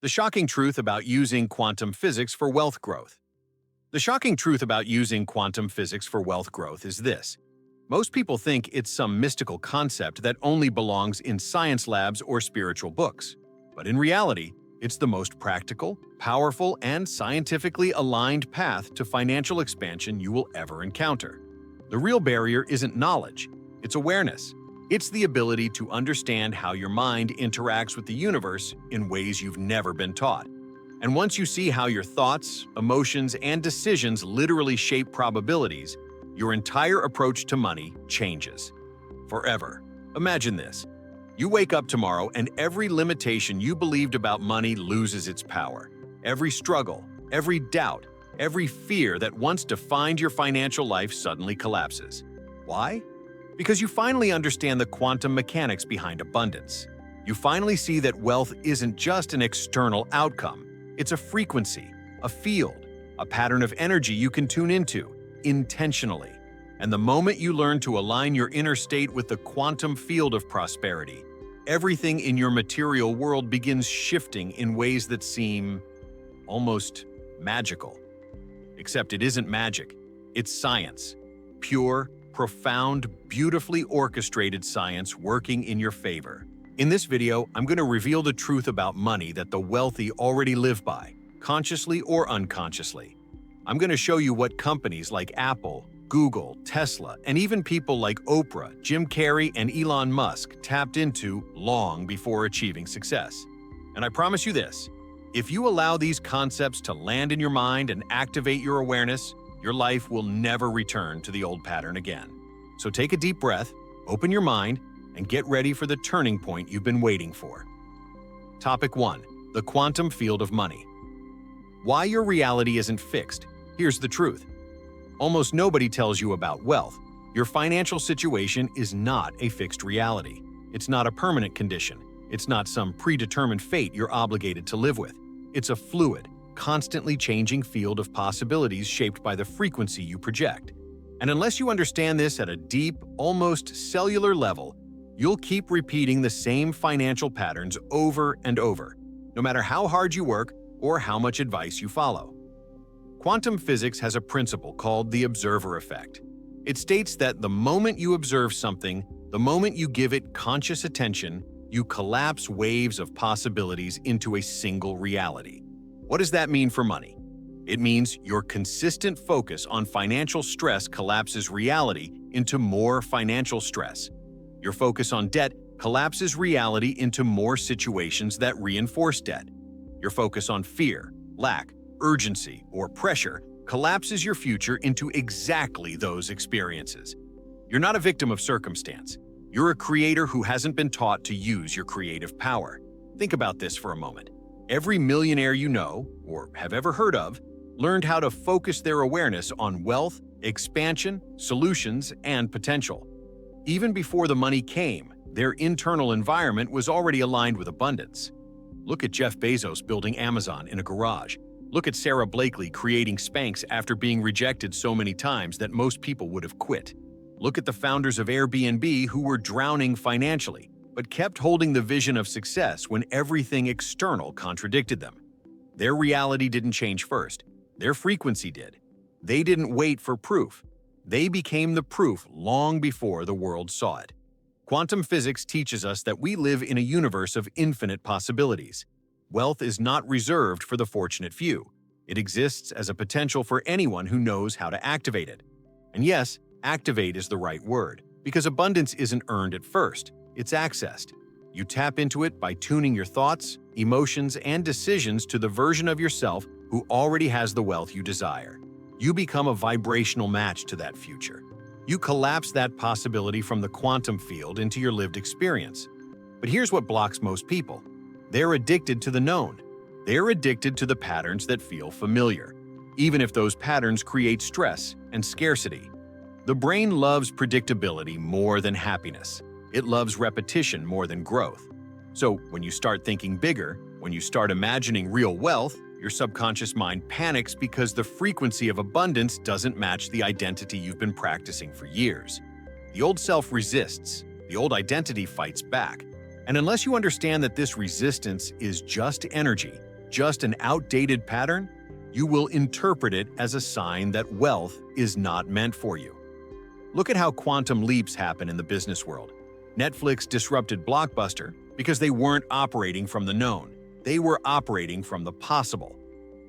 The shocking truth about using quantum physics for wealth growth. The shocking truth about using quantum physics for wealth growth is this. Most people think it's some mystical concept that only belongs in science labs or spiritual books. But in reality, it's the most practical, powerful, and scientifically aligned path to financial expansion you will ever encounter. The real barrier isn't knowledge, it's awareness. It's the ability to understand how your mind interacts with the universe in ways you've never been taught. And once you see how your thoughts, emotions, and decisions literally shape probabilities, your entire approach to money changes. Forever. Imagine this. You wake up tomorrow and every limitation you believed about money loses its power. Every struggle, every doubt, every fear that once defined your financial life suddenly collapses. Why? Because you finally understand the quantum mechanics behind abundance. You finally see that wealth isn't just an external outcome. It's a frequency, a field, a pattern of energy you can tune into, intentionally. And the moment you learn to align your inner state with the quantum field of prosperity, everything in your material world begins shifting in ways that seem almost magical. Except it isn't magic, it's science. Pure, profound, beautifully orchestrated science working in your favor. In this video, I'm going to reveal the truth about money that the wealthy already live by, consciously or unconsciously. I'm going to show you what companies like Apple, Google, Tesla, and even people like Oprah, Jim Carrey, and Elon Musk tapped into long before achieving success. And I promise you this, if you allow these concepts to land in your mind and activate your awareness, your life will never return to the old pattern again. So take a deep breath, open your mind, and get ready for the turning point you've been waiting for. Topic 1. The quantum field of money. Why your reality isn't fixed. Here's the truth. Almost nobody tells you about wealth. Your financial situation is not a fixed reality. It's not a permanent condition. It's not some predetermined fate you're obligated to live with. It's a fluid, constantly changing field of possibilities shaped by the frequency you project. And unless you understand this at a deep, almost cellular level, you'll keep repeating the same financial patterns over and over, no matter how hard you work or how much advice you follow. Quantum physics has a principle called the observer effect. It states that the moment you observe something, the moment you give it conscious attention, you collapse waves of possibilities into a single reality. What does that mean for money? It means your consistent focus on financial stress collapses reality into more financial stress. Your focus on debt collapses reality into more situations that reinforce debt. Your focus on fear, lack, urgency, or pressure collapses your future into exactly those experiences. You're not a victim of circumstance. You're a creator who hasn't been taught to use your creative power. Think about this for a moment. Every millionaire you know, or have ever heard of, learned how to focus their awareness on wealth, expansion, solutions, and potential. Even before the money came, their internal environment was already aligned with abundance. Look at Jeff Bezos building Amazon in a garage. Look at Sarah Blakely creating Spanx after being rejected so many times that most people would have quit. Look at the founders of Airbnb who were drowning financially, but kept holding the vision of success when everything external contradicted them. Their reality didn't change first. Their frequency did. They didn't wait for proof. They became the proof long before the world saw it. Quantum physics teaches us that we live in a universe of infinite possibilities. Wealth is not reserved for the fortunate few. It exists as a potential for anyone who knows how to activate it. And yes, activate is the right word, because abundance isn't earned at first, it's accessed. You tap into it by tuning your thoughts, emotions, and decisions to the version of yourself who already has the wealth you desire. You become a vibrational match to that future. You collapse that possibility from the quantum field into your lived experience. But here's what blocks most people. They're addicted to the known. They're addicted to the patterns that feel familiar, even if those patterns create stress and scarcity. The brain loves predictability more than happiness. It loves repetition more than growth. So when you start thinking bigger, when you start imagining real wealth, your subconscious mind panics because the frequency of abundance doesn't match the identity you've been practicing for years. The old self resists. The old identity fights back. And unless you understand that this resistance is just energy, just an outdated pattern, you will interpret it as a sign that wealth is not meant for you. Look at how quantum leaps happen in the business world. Netflix disrupted Blockbuster because they weren't operating from the known. They were operating from the possible.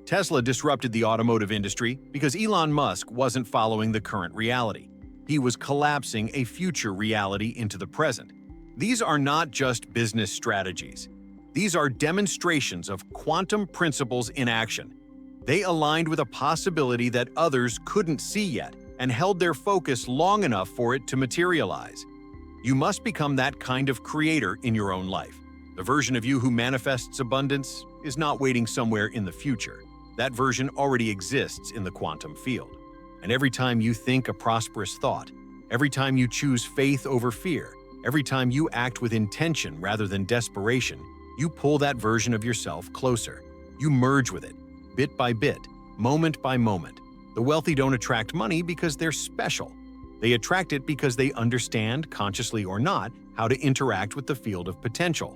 Tesla disrupted the automotive industry because Elon Musk wasn't following the current reality. He was collapsing a future reality into the present. These are not just business strategies. These are demonstrations of quantum principles in action. They aligned with a possibility that others couldn't see yet and held their focus long enough for it to materialize. You must become that kind of creator in your own life. The version of you who manifests abundance is not waiting somewhere in the future. That version already exists in the quantum field. And every time you think a prosperous thought, every time you choose faith over fear, every time you act with intention rather than desperation, you pull that version of yourself closer. You merge with it, bit by bit, moment by moment. The wealthy don't attract money because they're special. They attract it because they understand, consciously or not, how to interact with the field of potential.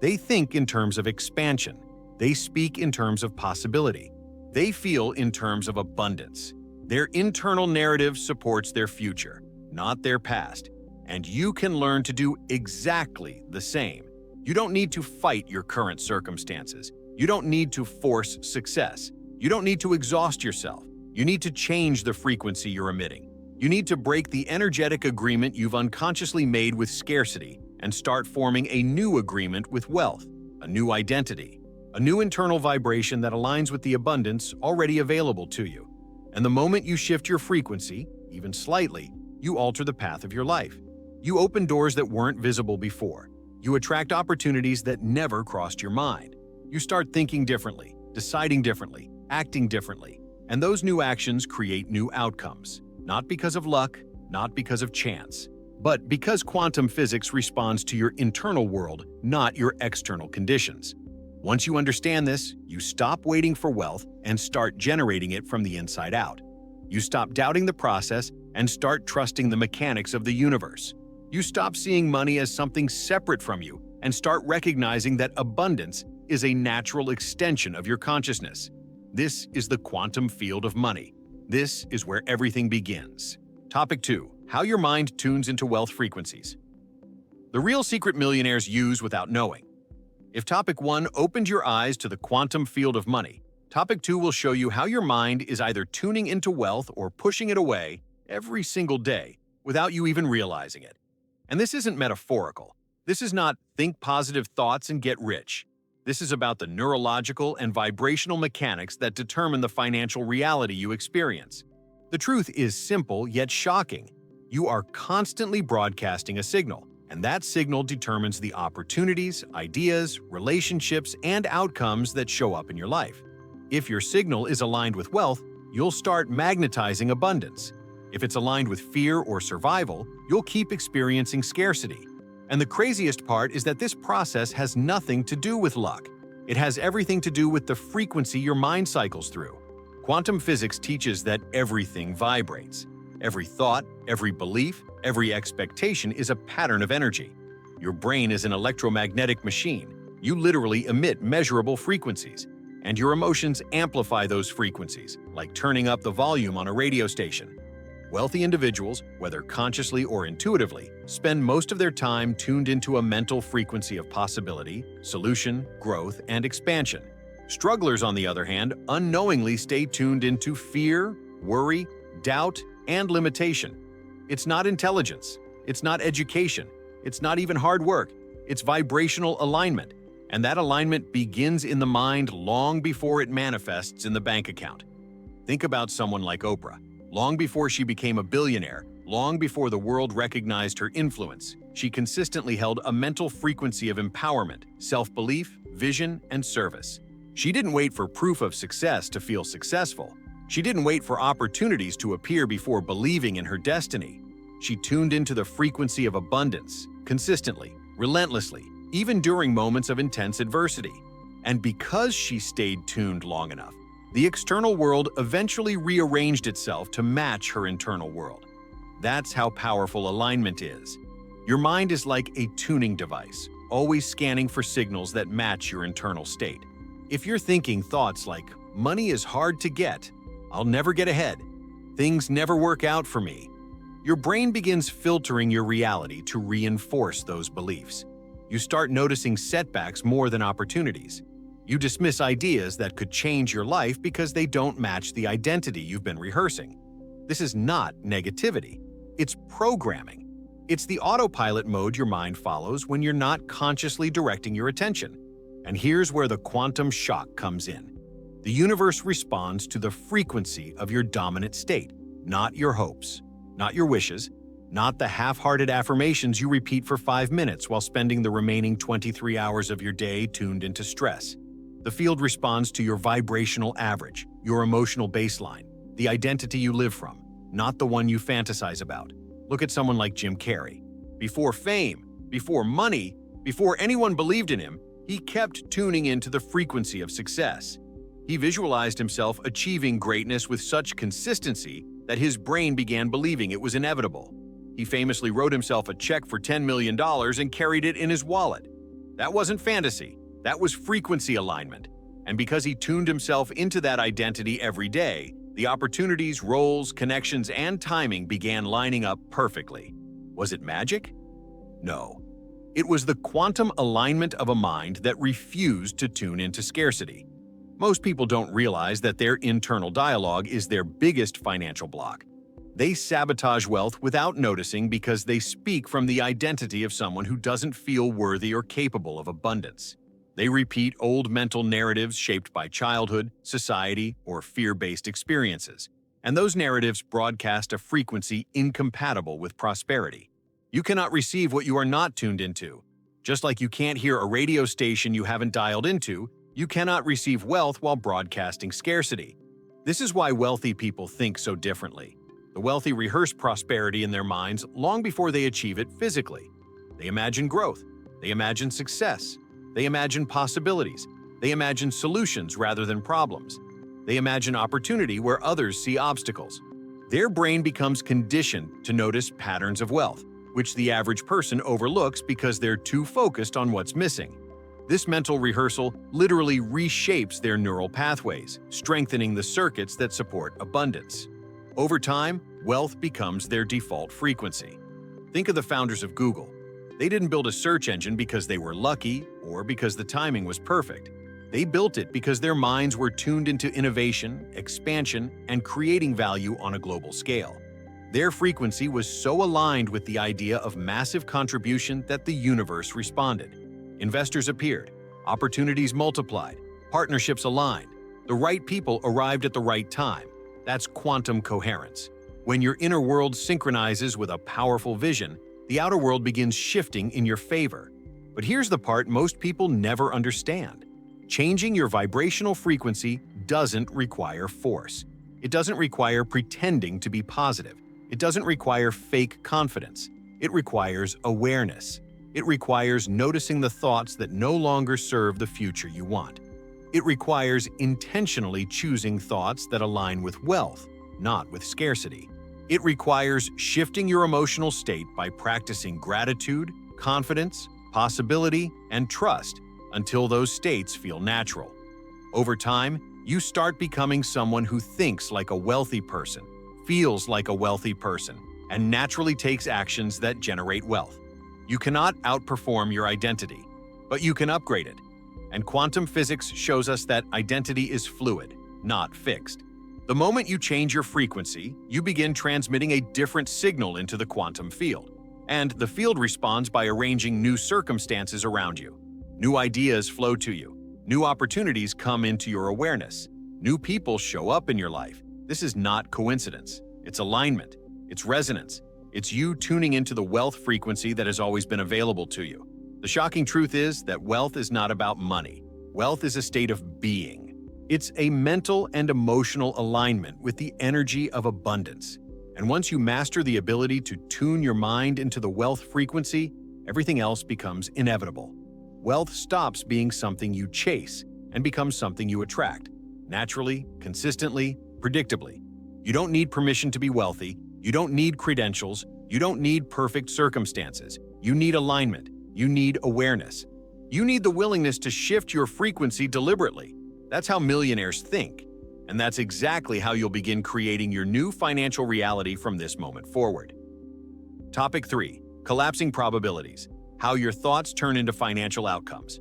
They think in terms of expansion. They speak in terms of possibility. They feel in terms of abundance. Their internal narrative supports their future, not their past. And you can learn to do exactly the same. You don't need to fight your current circumstances. You don't need to force success. You don't need to exhaust yourself. You need to change the frequency you're emitting. You need to break the energetic agreement you've unconsciously made with scarcity and start forming a new agreement with wealth, a new identity, a new internal vibration that aligns with the abundance already available to you. And the moment you shift your frequency, even slightly, you alter the path of your life. You open doors that weren't visible before. You attract opportunities that never crossed your mind. You start thinking differently, deciding differently, acting differently. And those new actions create new outcomes. Not because of luck, not because of chance, but because quantum physics responds to your internal world, not your external conditions. Once you understand this, you stop waiting for wealth and start generating it from the inside out. You stop doubting the process and start trusting the mechanics of the universe. You stop seeing money as something separate from you and start recognizing that abundance is a natural extension of your consciousness. This is the quantum field of money. This is where everything begins. Topic 2. How your mind tunes into wealth frequencies. The real secret millionaires use without knowing. If Topic 1 opened your eyes to the quantum field of money, Topic 2 will show you how your mind is either tuning into wealth or pushing it away every single day without you even realizing it. And this isn't metaphorical. This is not think positive thoughts and get rich. This is about the neurological and vibrational mechanics that determine the financial reality you experience. The truth is simple yet shocking. You are constantly broadcasting a signal, and that signal determines the opportunities, ideas, relationships, and outcomes that show up in your life. If your signal is aligned with wealth, you'll start magnetizing abundance. If it's aligned with fear or survival, you'll keep experiencing scarcity. And the craziest part is that this process has nothing to do with luck. It has everything to do with the frequency your mind cycles through. Quantum physics teaches that everything vibrates. Every thought, every belief, every expectation is a pattern of energy. Your brain is an electromagnetic machine. You literally emit measurable frequencies. And your emotions amplify those frequencies, like turning up the volume on a radio station. Wealthy individuals, whether consciously or intuitively, spend most of their time tuned into a mental frequency of possibility, solution, growth, and expansion. Strugglers, on the other hand, unknowingly stay tuned into fear, worry, doubt, and limitation. It's not intelligence. It's not education. It's not even hard work. It's vibrational alignment. And that alignment begins in the mind long before it manifests in the bank account. Think about someone like Oprah. Long before she became a billionaire, long before the world recognized her influence, she consistently held a mental frequency of empowerment, self-belief, vision, and service. She didn't wait for proof of success to feel successful. She didn't wait for opportunities to appear before believing in her destiny. She tuned into the frequency of abundance, consistently, relentlessly, even during moments of intense adversity. And because she stayed tuned long enough, the external world eventually rearranged itself to match her internal world. That's how powerful alignment is. Your mind is like a tuning device, always scanning for signals that match your internal state. If you're thinking thoughts like, money is hard to get, I'll never get ahead, things never work out for me, your brain begins filtering your reality to reinforce those beliefs. You start noticing setbacks more than opportunities. You dismiss ideas that could change your life because they don't match the identity you've been rehearsing. This is not negativity. It's programming. It's the autopilot mode your mind follows when you're not consciously directing your attention. And here's where the quantum shock comes in. The universe responds to the frequency of your dominant state, not your hopes, not your wishes, not the half-hearted affirmations you repeat for 5 minutes while spending the remaining 23 hours of your day tuned into stress. The field responds to your vibrational average, your emotional baseline, the identity you live from, not the one you fantasize about. Look at someone like Jim Carrey. Before fame, before money, before anyone believed in him, he kept tuning into the frequency of success. He visualized himself achieving greatness with such consistency that his brain began believing it was inevitable. He famously wrote himself a check for $10 million and carried it in his wallet. That wasn't fantasy. That was frequency alignment. And because he tuned himself into that identity every day, the opportunities, roles, connections, and timing began lining up perfectly. Was it magic? No. It was the quantum alignment of a mind that refused to tune into scarcity. Most people don't realize that their internal dialogue is their biggest financial block. They sabotage wealth without noticing because they speak from the identity of someone who doesn't feel worthy or capable of abundance. They repeat old mental narratives shaped by childhood, society, or fear-based experiences, and those narratives broadcast a frequency incompatible with prosperity. You cannot receive what you are not tuned into. Just like you can't hear a radio station you haven't dialed into, you cannot receive wealth while broadcasting scarcity. This is why wealthy people think so differently. The wealthy rehearse prosperity in their minds long before they achieve it physically. They imagine growth. They imagine success. They imagine possibilities. They imagine solutions rather than problems. They imagine opportunity where others see obstacles. Their brain becomes conditioned to notice patterns of wealth, which the average person overlooks because they're too focused on what's missing. This mental rehearsal literally reshapes their neural pathways, strengthening the circuits that support abundance. Over time, wealth becomes their default frequency. Think of the founders of Google. They didn't build a search engine because they were lucky or because the timing was perfect. They built it because their minds were tuned into innovation, expansion, and creating value on a global scale. Their frequency was so aligned with the idea of massive contribution that the universe responded. Investors appeared, opportunities multiplied, partnerships aligned, the right people arrived at the right time. That's quantum coherence. When your inner world synchronizes with a powerful vision, the outer world begins shifting in your favor. But here's the part most people never understand. Changing your vibrational frequency doesn't require force. It doesn't require pretending to be positive. It doesn't require fake confidence. It requires awareness. It requires noticing the thoughts that no longer serve the future you want. It requires intentionally choosing thoughts that align with wealth, not with scarcity. It requires shifting your emotional state by practicing gratitude, confidence, possibility, and trust until those states feel natural. Over time, you start becoming someone who thinks like a wealthy person, feels like a wealthy person, and naturally takes actions that generate wealth. You cannot outperform your identity, but you can upgrade it. And quantum physics shows us that identity is fluid, not fixed. The moment you change your frequency, you begin transmitting a different signal into the quantum field. And the field responds by arranging new circumstances around you. New ideas flow to you. New opportunities come into your awareness. New people show up in your life. This is not coincidence. It's alignment. It's resonance. It's you tuning into the wealth frequency that has always been available to you. The shocking truth is that wealth is not about money. Wealth is a state of being. It's a mental and emotional alignment with the energy of abundance. And once you master the ability to tune your mind into the wealth frequency, everything else becomes inevitable. Wealth stops being something you chase and becomes something you attract, naturally, consistently, predictably. You don't need permission to be wealthy. You don't need credentials. You don't need perfect circumstances. You need alignment. You need awareness. You need the willingness to shift your frequency deliberately. That's how millionaires think, and that's exactly how you'll begin creating your new financial reality from this moment forward. Topic 3. Collapsing probabilities. How your thoughts turn into financial outcomes.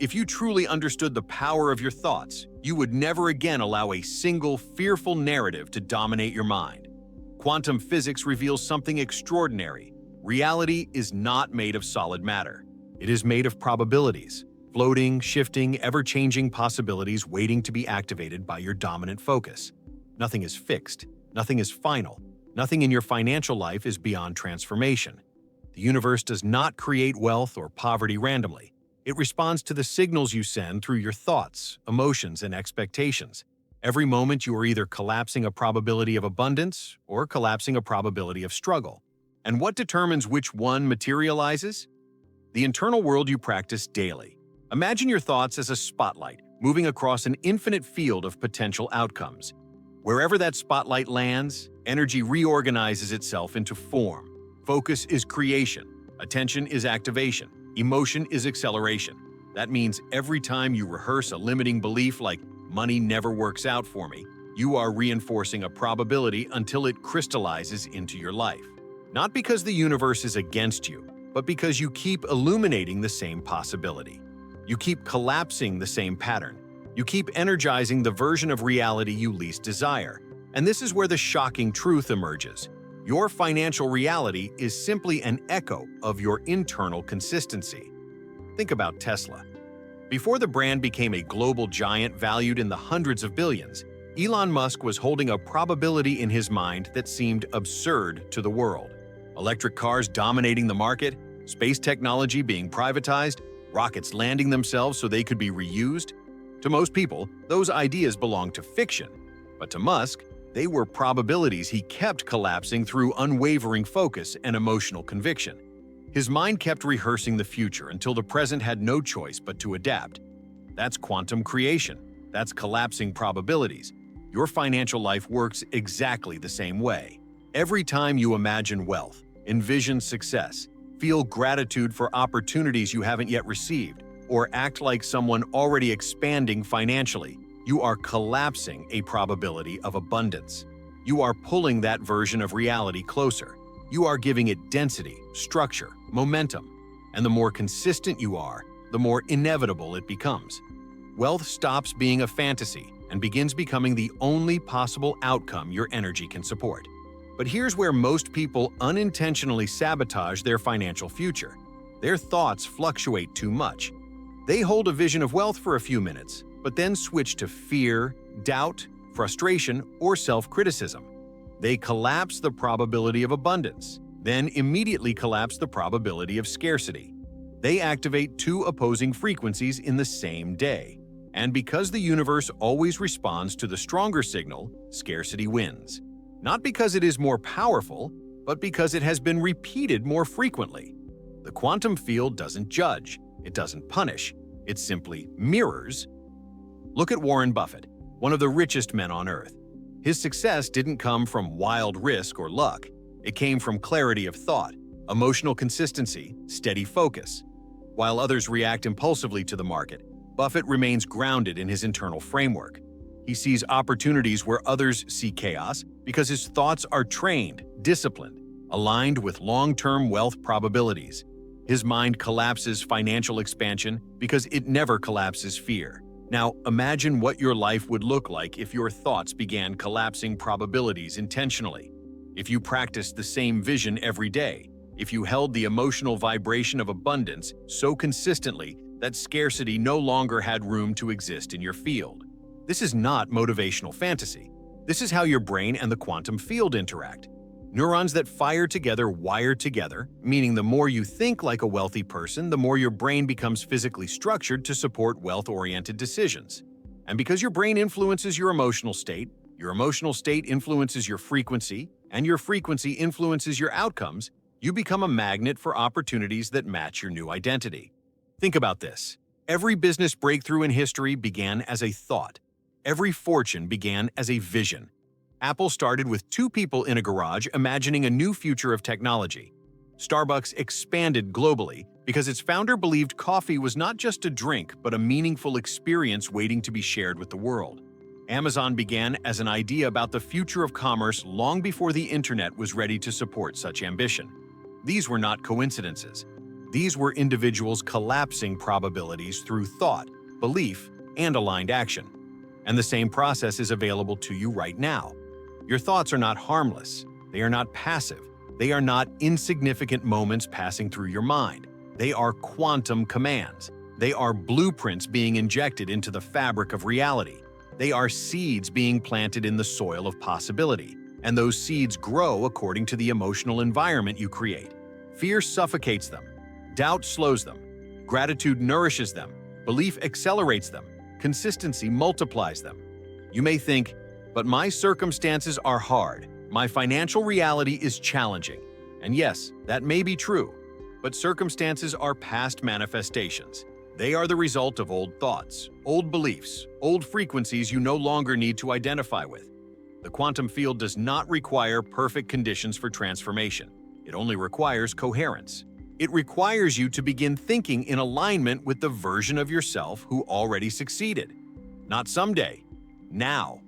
If you truly understood the power of your thoughts, you would never again allow a single fearful narrative to dominate your mind. Quantum physics reveals something extraordinary. Reality is not made of solid matter. It is made of probabilities, floating, shifting, ever-changing possibilities waiting to be activated by your dominant focus. Nothing is fixed. Nothing is final. Nothing in your financial life is beyond transformation. The universe does not create wealth or poverty randomly. It responds to the signals you send through your thoughts, emotions, and expectations. Every moment you are either collapsing a probability of abundance or collapsing a probability of struggle. And what determines which one materializes? The internal world you practice daily. Imagine your thoughts as a spotlight moving across an infinite field of potential outcomes. Wherever that spotlight lands, energy reorganizes itself into form. Focus is creation. Attention is activation. Emotion is acceleration. That means every time you rehearse a limiting belief like money never works out for me, you are reinforcing a probability until it crystallizes into your life. Not because the universe is against you, but because you keep illuminating the same possibility. You keep collapsing the same pattern. You keep energizing the version of reality you least desire. And this is where the shocking truth emerges. Your financial reality is simply an echo of your internal consistency. Think about Tesla. Before the brand became a global giant valued in the hundreds of billions, Elon Musk was holding a probability in his mind that seemed absurd to the world. Electric cars dominating the market, space technology being privatized, rockets landing themselves so they could be reused. To most people, those ideas belonged to fiction. But to Musk, they were probabilities he kept collapsing through unwavering focus and emotional conviction. His mind kept rehearsing the future until the present had no choice but to adapt. That's quantum creation. That's collapsing probabilities. Your financial life works exactly the same way. Every time you imagine wealth, envision success, feel gratitude for opportunities you haven't yet received, or act like someone already expanding financially, you are collapsing a probability of abundance. You are pulling that version of reality closer. You are giving it density, structure, momentum. And the more consistent you are, the more inevitable it becomes. Wealth stops being a fantasy and begins becoming the only possible outcome your energy can support. But here's where most people unintentionally sabotage their financial future. Their thoughts fluctuate too much. They hold a vision of wealth for a few minutes, but then switch to fear, doubt, frustration, or self-criticism. They collapse the probability of abundance, then immediately collapse the probability of scarcity. They activate two opposing frequencies in the same day. And because the universe always responds to the stronger signal, scarcity wins. Not because it is more powerful, but because it has been repeated more frequently. The quantum field doesn't judge, it doesn't punish, it simply mirrors. Look at Warren Buffett, one of the richest men on Earth. His success didn't come from wild risk or luck. It came from clarity of thought, emotional consistency, steady focus. While others react impulsively to the market, Buffett remains grounded in his internal framework. He sees opportunities where others see chaos because his thoughts are trained, disciplined, aligned with long-term wealth probabilities. His mind collapses financial expansion because it never collapses fear. Now, imagine what your life would look like if your thoughts began collapsing probabilities intentionally. If you practiced the same vision every day, if you held the emotional vibration of abundance so consistently that scarcity no longer had room to exist in your field. This is not motivational fantasy. This is how your brain and the quantum field interact. Neurons that fire together wire together, meaning the more you think like a wealthy person, the more your brain becomes physically structured to support wealth-oriented decisions. And because your brain influences your emotional state influences your frequency, and your frequency influences your outcomes, you become a magnet for opportunities that match your new identity. Think about this. Every business breakthrough in history began as a thought. Every fortune began as a vision. Apple started with two people in a garage imagining a new future of technology. Starbucks expanded globally Because its founder believed coffee was not just a drink, but a meaningful experience waiting to be shared with the world. Amazon began as an idea about the future of commerce long before the internet was ready to support such ambition. These were not coincidences. These were individuals collapsing probabilities through thought, belief, and aligned action. And the same process is available to you right now. Your thoughts are not harmless. They are not passive. They are not insignificant moments passing through your mind. They are quantum commands. They are blueprints being injected into the fabric of reality. They are seeds being planted in the soil of possibility. And those seeds grow according to the emotional environment you create. Fear suffocates them. Doubt slows them. Gratitude nourishes them. Belief accelerates them. Consistency multiplies them. You may think, but my circumstances are hard. My financial reality is challenging. And yes, that may be true. But circumstances are past manifestations. They are the result of old thoughts, old beliefs, old frequencies you no longer need to identify with. The quantum field does not require perfect conditions for transformation. It only requires coherence. It requires you to begin thinking in alignment with the version of yourself who already succeeded. Not someday, now.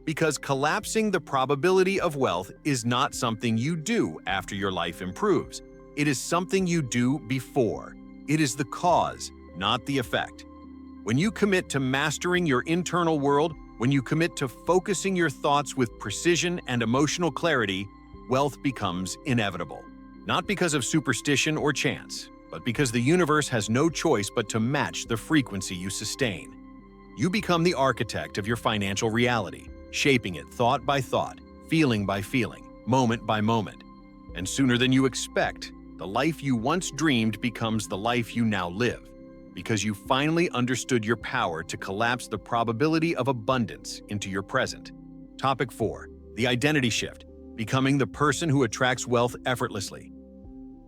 Because collapsing the probability of wealth is not something you do after your life improves. It is something you do before. It is the cause, not the effect. When you commit to mastering your internal world, when you commit to focusing your thoughts with precision and emotional clarity, wealth becomes inevitable. Not because of superstition or chance, but because the universe has no choice but to match the frequency you sustain. You become the architect of your financial reality, shaping it thought by thought, feeling by feeling, moment by moment. And sooner than you expect, the life you once dreamed becomes the life you now live, because you finally understood your power to collapse the probability of abundance into your present. Topic 4. The identity shift, becoming the person who attracts wealth effortlessly.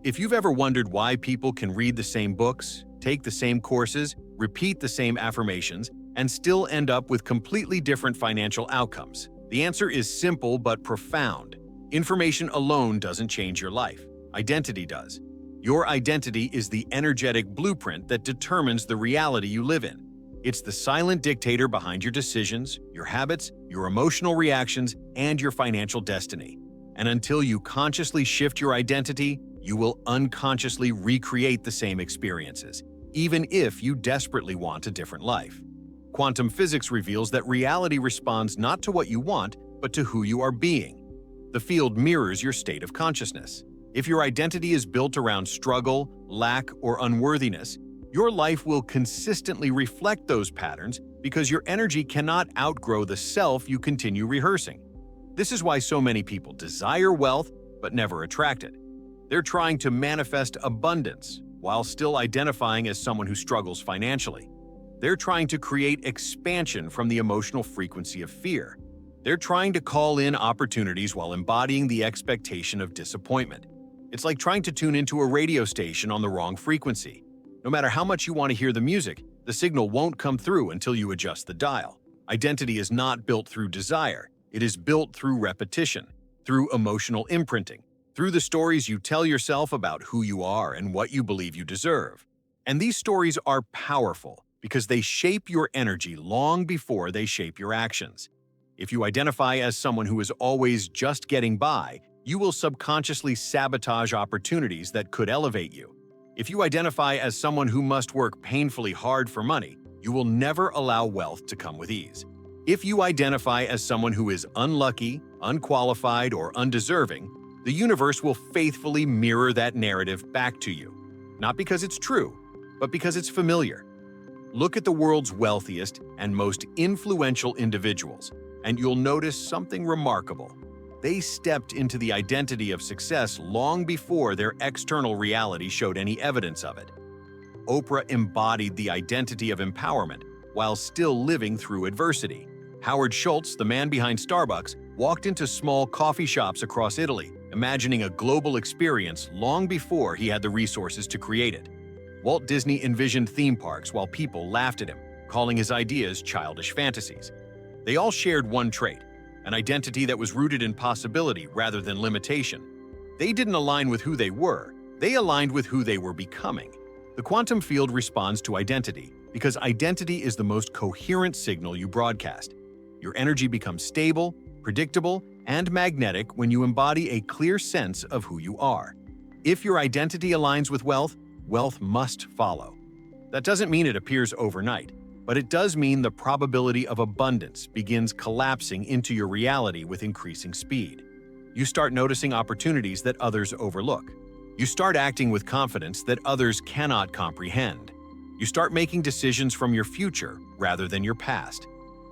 If you've ever wondered why people can read the same books, take the same courses, repeat the same affirmations, and still end up with completely different financial outcomes, the answer is simple but profound. Information alone doesn't change your life. Identity does. Your identity is the energetic blueprint that determines the reality you live in. It's the silent dictator behind your decisions, your habits, your emotional reactions, and your financial destiny. And until you consciously shift your identity, you will unconsciously recreate the same experiences, even if you desperately want a different life. Quantum physics reveals that reality responds not to what you want, but to who you are being. The field mirrors your state of consciousness. If your identity is built around struggle, lack, or unworthiness, your life will consistently reflect those patterns because your energy cannot outgrow the self you continue rehearsing. This is why so many people desire wealth but never attract it. They're trying to manifest abundance while still identifying as someone who struggles financially. They're trying to create expansion from the emotional frequency of fear. They're trying to call in opportunities while embodying the expectation of disappointment. It's like trying to tune into a radio station on the wrong frequency. No matter how much you want to hear the music, the signal won't come through until you adjust the dial. Identity is not built through desire. It is built through repetition, through emotional imprinting, through the stories you tell yourself about who you are and what you believe you deserve. And these stories are powerful because they shape your energy long before they shape your actions. If you identify as someone who is always just getting by, you will subconsciously sabotage opportunities that could elevate you. If you identify as someone who must work painfully hard for money, you will never allow wealth to come with ease. If you identify as someone who is unlucky, unqualified, or undeserving, the universe will faithfully mirror that narrative back to you. Not because it's true, but because it's familiar. Look at the world's wealthiest and most influential individuals, and you'll notice something remarkable. They stepped into the identity of success long before their external reality showed any evidence of it. Oprah embodied the identity of empowerment while still living through adversity. Howard Schultz, the man behind Starbucks, walked into small coffee shops across Italy, imagining a global experience long before he had the resources to create it. Walt Disney envisioned theme parks while people laughed at him, calling his ideas childish fantasies. They all shared one trait: an identity that was rooted in possibility rather than limitation. They didn't align with who they were, they aligned with who they were becoming. The quantum field responds to identity because identity is the most coherent signal you broadcast. Your energy becomes stable, predictable, and magnetic when you embody a clear sense of who you are. If your identity aligns with wealth, wealth must follow. That doesn't mean it appears overnight, but it does mean the probability of abundance begins collapsing into your reality with increasing speed. You start noticing opportunities that others overlook. You start acting with confidence that others cannot comprehend. You start making decisions from your future rather than your past.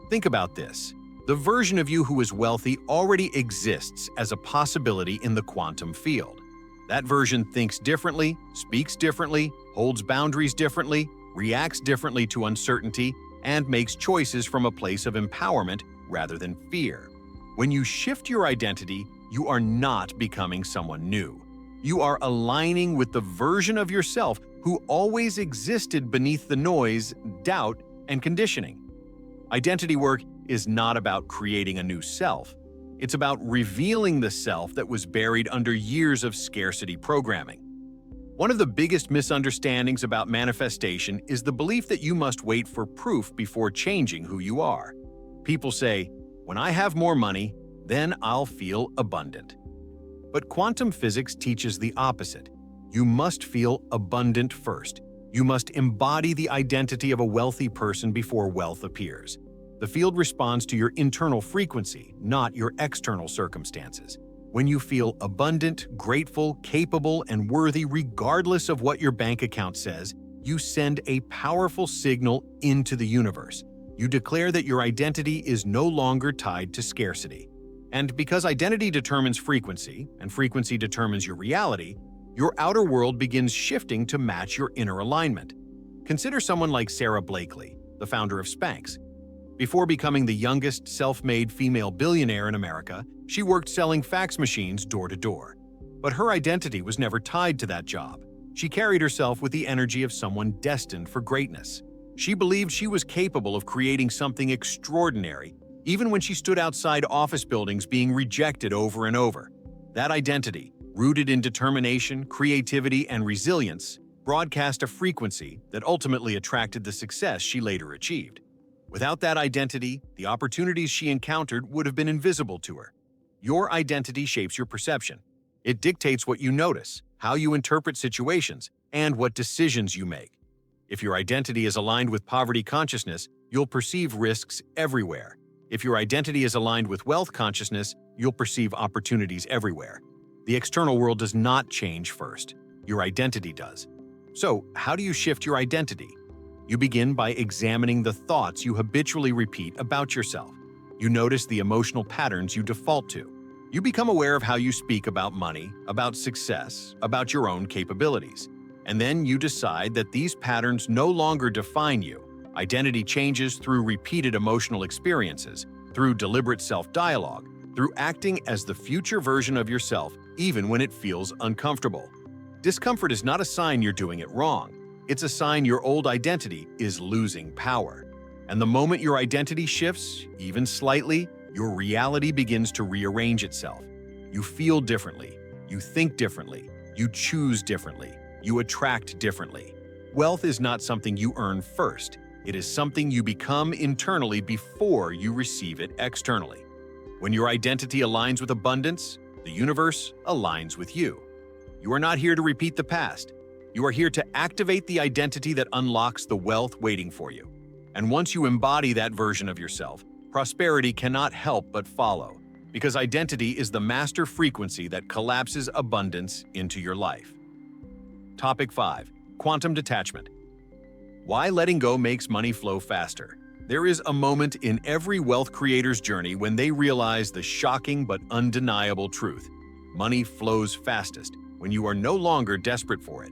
Think about this. The version of you who is wealthy already exists as a possibility in the quantum field. That version thinks differently, speaks differently, holds boundaries differently, reacts differently to uncertainty, and makes choices from a place of empowerment rather than fear. When you shift your identity, you are not becoming someone new. You are aligning with the version of yourself who always existed beneath the noise, doubt, and conditioning. Identity work is not about creating a new self. It's about revealing the self that was buried under years of scarcity programming. One of the biggest misunderstandings about manifestation is the belief that you must wait for proof before changing who you are. People say, "When I have more money, then I'll feel abundant." But quantum physics teaches the opposite. You must feel abundant first. You must embody the identity of a wealthy person before wealth appears. The field responds to your internal frequency, not your external circumstances. When you feel abundant, grateful, capable, and worthy regardless of what your bank account says, you send a powerful signal into the universe. You declare that your identity is no longer tied to scarcity. And because identity determines frequency, and frequency determines your reality, your outer world begins shifting to match your inner alignment. Consider someone like Sarah Blakely, the founder of Spanx. Before becoming the youngest self-made female billionaire in America, she worked selling fax machines door to door. But her identity was never tied to that job. She carried herself with the energy of someone destined for greatness. She believed she was capable of creating something extraordinary, even when she stood outside office buildings being rejected over and over. That identity, rooted in determination, creativity, and resilience, broadcast a frequency that ultimately attracted the success she later achieved. Without that identity, the opportunities she encountered would have been invisible to her. Your identity shapes your perception. It dictates what you notice, how you interpret situations, and what decisions you make. If your identity is aligned with poverty consciousness, you'll perceive risks everywhere. If your identity is aligned with wealth consciousness, you'll perceive opportunities everywhere. The external world does not change first. Your identity does. So, how do you shift your identity? You begin by examining the thoughts you habitually repeat about yourself. You notice the emotional patterns you default to. You become aware of how you speak about money, about success, about your own capabilities. And then you decide that these patterns no longer define you. Identity changes through repeated emotional experiences, through deliberate self-dialogue, through acting as the future version of yourself, even when it feels uncomfortable. Discomfort is not a sign you're doing it wrong. It's a sign your old identity is losing power. And the moment your identity shifts, even slightly, your reality begins to rearrange itself. You feel differently, you think differently, you choose differently, you attract differently. Wealth is not something you earn first. It is something you become internally before you receive it externally. When your identity aligns with abundance, the universe aligns with you. You are not here to repeat the past. You are here to activate the identity that unlocks the wealth waiting for you. And once you embody that version of yourself, prosperity cannot help but follow, because identity is the master frequency that collapses abundance into your life. Topic 5. Quantum detachment. Why letting go makes money flow faster. There is a moment in every wealth creator's journey when they realize the shocking but undeniable truth. Money flows fastest when you are no longer desperate for it.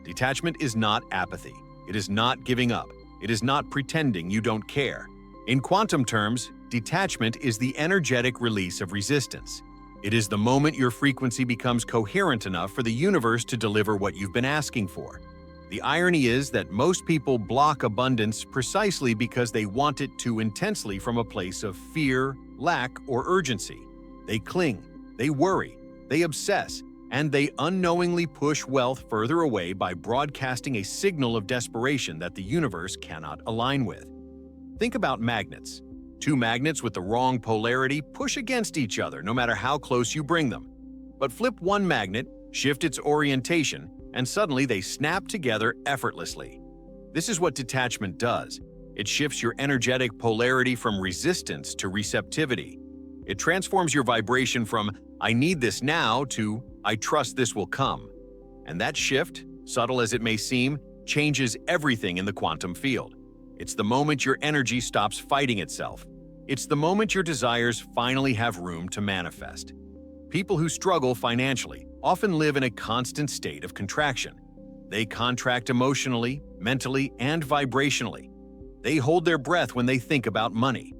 Detachment is not apathy. It is not giving up. It is not pretending you don't care. In quantum terms, detachment is the energetic release of resistance. It is the moment your frequency becomes coherent enough for the universe to deliver what you've been asking for. The irony is that most people block abundance precisely because they want it too intensely from a place of fear, lack, or urgency. They cling, they worry, they obsess, And they unknowingly push wealth further away by broadcasting a signal of desperation that the universe cannot align with. Think about magnets. Two magnets with the wrong polarity push against each other no matter how close you bring them. But flip one magnet, shift its orientation, and suddenly they snap together effortlessly. This is what detachment does. It shifts your energetic polarity from resistance to receptivity. It transforms your vibration from "I need this now" to "I trust this will come." And that shift, subtle as it may seem, changes everything in the quantum field. It's the moment your energy stops fighting itself. It's the moment your desires finally have room to manifest. People who struggle financially often live in a constant state of contraction. They contract emotionally, mentally, and vibrationally. They hold their breath when they think about money.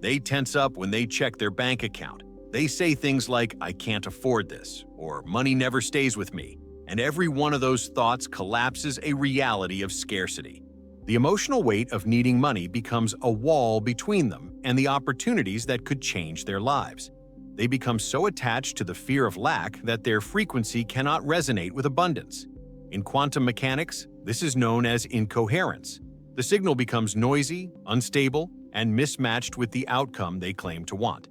They tense up when they check their bank account. They say things like, "I can't afford this," or "money never stays with me." And every one of those thoughts collapses a reality of scarcity. The emotional weight of needing money becomes a wall between them and the opportunities that could change their lives. They become so attached to the fear of lack that their frequency cannot resonate with abundance. In quantum mechanics, this is known as incoherence. The signal becomes noisy, unstable, and mismatched with the outcome they claim to want.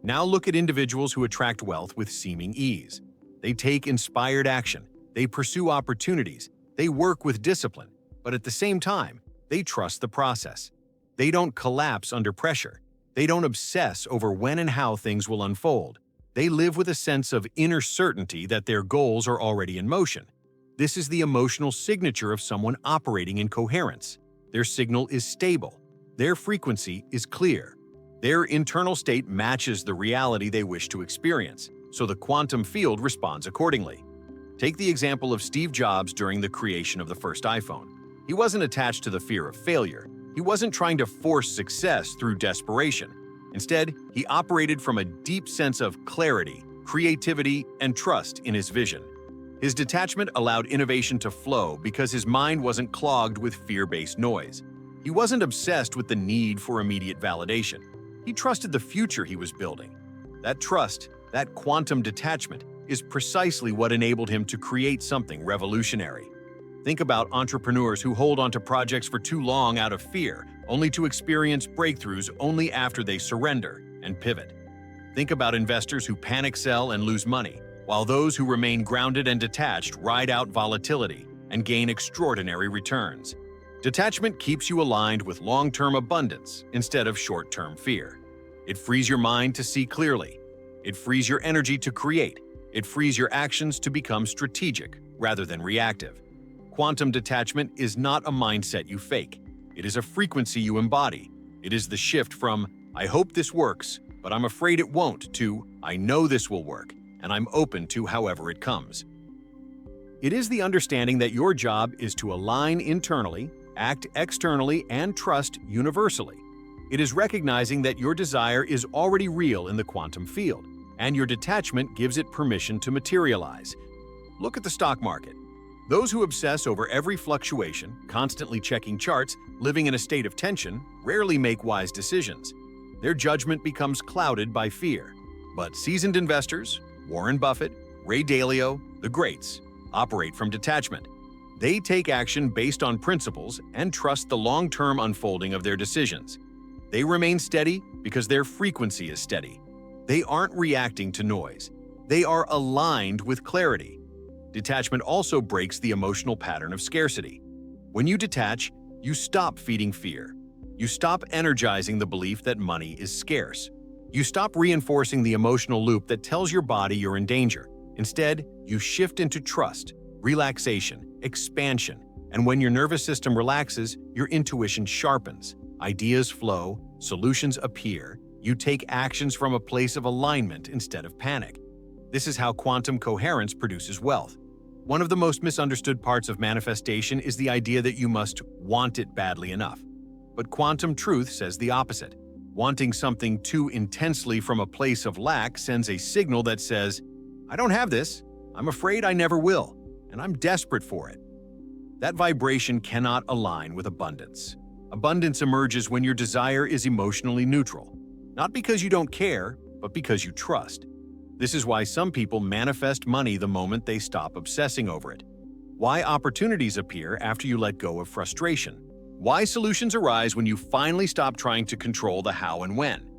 Now look at individuals who attract wealth with seeming ease. They take inspired action, they pursue opportunities, they work with discipline, but at the same time, they trust the process. They don't collapse under pressure. They don't obsess over when and how things will unfold. They live with a sense of inner certainty that their goals are already in motion. This is the emotional signature of someone operating in coherence. Their signal is stable. Their frequency is clear. Their internal state matches the reality they wish to experience, so the quantum field responds accordingly. Take the example of Steve Jobs during the creation of the first iPhone. He wasn't attached to the fear of failure. He wasn't trying to force success through desperation. Instead, he operated from a deep sense of clarity, creativity, and trust in his vision. His detachment allowed innovation to flow because his mind wasn't clogged with fear-based noise. He wasn't obsessed with the need for immediate validation. He trusted the future he was building. That trust, that quantum detachment, is precisely what enabled him to create something revolutionary. Think about entrepreneurs who hold onto projects for too long out of fear, only to experience breakthroughs only after they surrender and pivot. Think about investors who panic sell and lose money, while those who remain grounded and detached ride out volatility and gain extraordinary returns. Detachment keeps you aligned with long-term abundance instead of short-term fear. It frees your mind to see clearly. It frees your energy to create. It frees your actions to become strategic rather than reactive. Quantum detachment is not a mindset you fake. It is a frequency you embody. It is the shift from "I hope this works, but I'm afraid it won't" to "I know this will work, and I'm open to however it comes." It is the understanding that your job is to align internally, act externally, and trust universally. It is recognizing that your desire is already real in the quantum field, and your detachment gives it permission to materialize. Look at the stock market. Those who obsess over every fluctuation, constantly checking charts, living in a state of tension, rarely make wise decisions. Their judgment becomes clouded by fear. But seasoned investors, Warren Buffett, Ray Dalio, the greats, operate from detachment. They take action based on principles and trust the long-term unfolding of their decisions. They remain steady because their frequency is steady. They aren't reacting to noise. They are aligned with clarity. Detachment also breaks the emotional pattern of scarcity. When you detach, you stop feeding fear. You stop energizing the belief that money is scarce. You stop reinforcing the emotional loop that tells your body you're in danger. Instead, you shift into trust, relaxation, expansion, and when your nervous system relaxes, your intuition sharpens. Ideas flow, solutions appear. You take actions from a place of alignment instead of panic. This is how quantum coherence produces wealth. One of the most misunderstood parts of manifestation is the idea that you must want it badly enough. But quantum truth says the opposite. Wanting something too intensely from a place of lack sends a signal that says, "I don't have this, I'm afraid I never will, and I'm desperate for it." That vibration cannot align with abundance. Abundance emerges when your desire is emotionally neutral, not because you don't care, but because you trust. This is why some people manifest money the moment they stop obsessing over it. Why opportunities appear after you let go of frustration. Why solutions arise when you finally stop trying to control the how and when.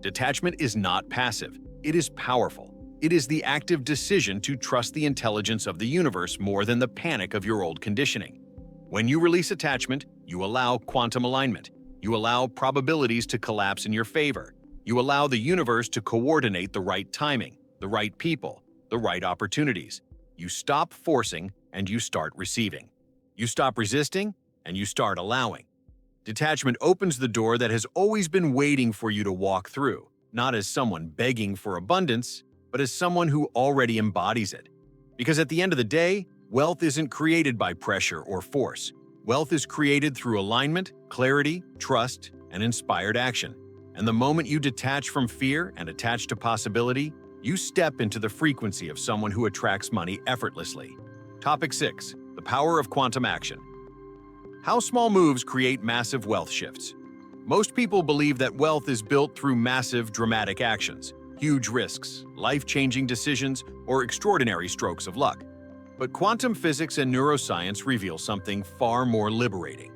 Detachment is not passive. It is powerful. It is the active decision to trust the intelligence of the universe more than the panic of your old conditioning. When you release attachment, you allow quantum alignment. You allow probabilities to collapse in your favor. You allow the universe to coordinate the right timing, the right people, the right opportunities. You stop forcing and you start receiving. You stop resisting and you start allowing. Detachment opens the door that has always been waiting for you to walk through, not as someone begging for abundance, but as someone who already embodies it. Because at the end of the day, wealth isn't created by pressure or force. Wealth is created through alignment, clarity, trust, and inspired action. And the moment you detach from fear and attach to possibility, you step into the frequency of someone who attracts money effortlessly. Topic 6. The power of quantum action. How small moves create massive wealth shifts. Most people believe that wealth is built through massive, dramatic actions, huge risks, life-changing decisions, or extraordinary strokes of luck. But quantum physics and neuroscience reveal something far more liberating.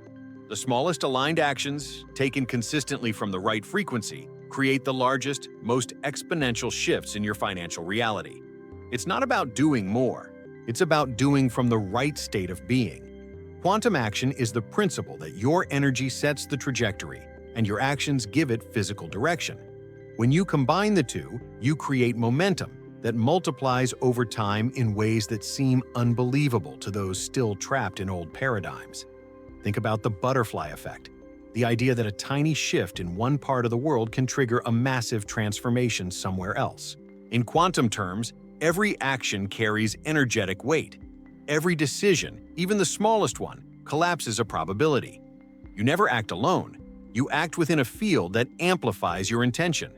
The smallest aligned actions, taken consistently from the right frequency, create the largest, most exponential shifts in your financial reality. It's not about doing more. It's about doing from the right state of being. Quantum action is the principle that your energy sets the trajectory, and your actions give it physical direction. When you combine the two, you create momentum that multiplies over time in ways that seem unbelievable to those still trapped in old paradigms. Think about the butterfly effect, the idea that a tiny shift in one part of the world can trigger a massive transformation somewhere else. In quantum terms, every action carries energetic weight. Every decision, even the smallest one, collapses a probability. You never act alone. You act within a field that amplifies your intention.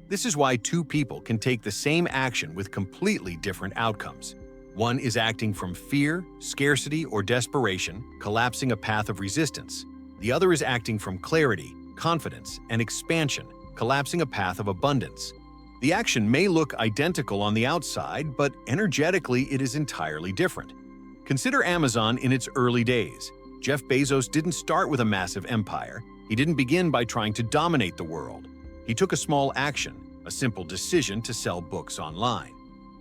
This is why two people can take the same action with completely different outcomes. One is acting from fear, scarcity, or desperation, collapsing a path of resistance. The other is acting from clarity, confidence, and expansion, collapsing a path of abundance. The action may look identical on the outside, but energetically it is entirely different. Consider Amazon in its early days. Jeff Bezos didn't start with a massive empire. He didn't begin by trying to dominate the world. He took a small action, a simple decision to sell books online.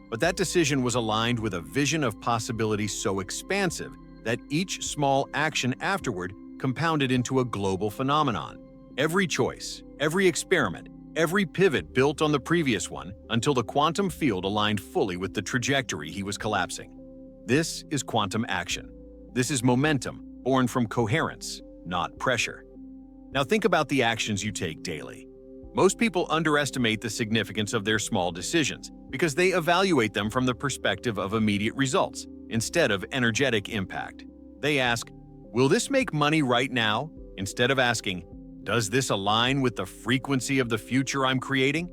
But that decision was aligned with a vision of possibility so expansive that each small action afterward compounded into a global phenomenon. Every choice, every experiment, every pivot built on the previous one until the quantum field aligned fully with the trajectory he was collapsing. This is quantum action. This is momentum, born from coherence, not pressure. Now think about the actions you take daily. Most people underestimate the significance of their small decisions because they evaluate them from the perspective of immediate results instead of energetic impact. They ask, "Will this make money right now?" instead of asking, "Does this align with the frequency of the future I'm creating?"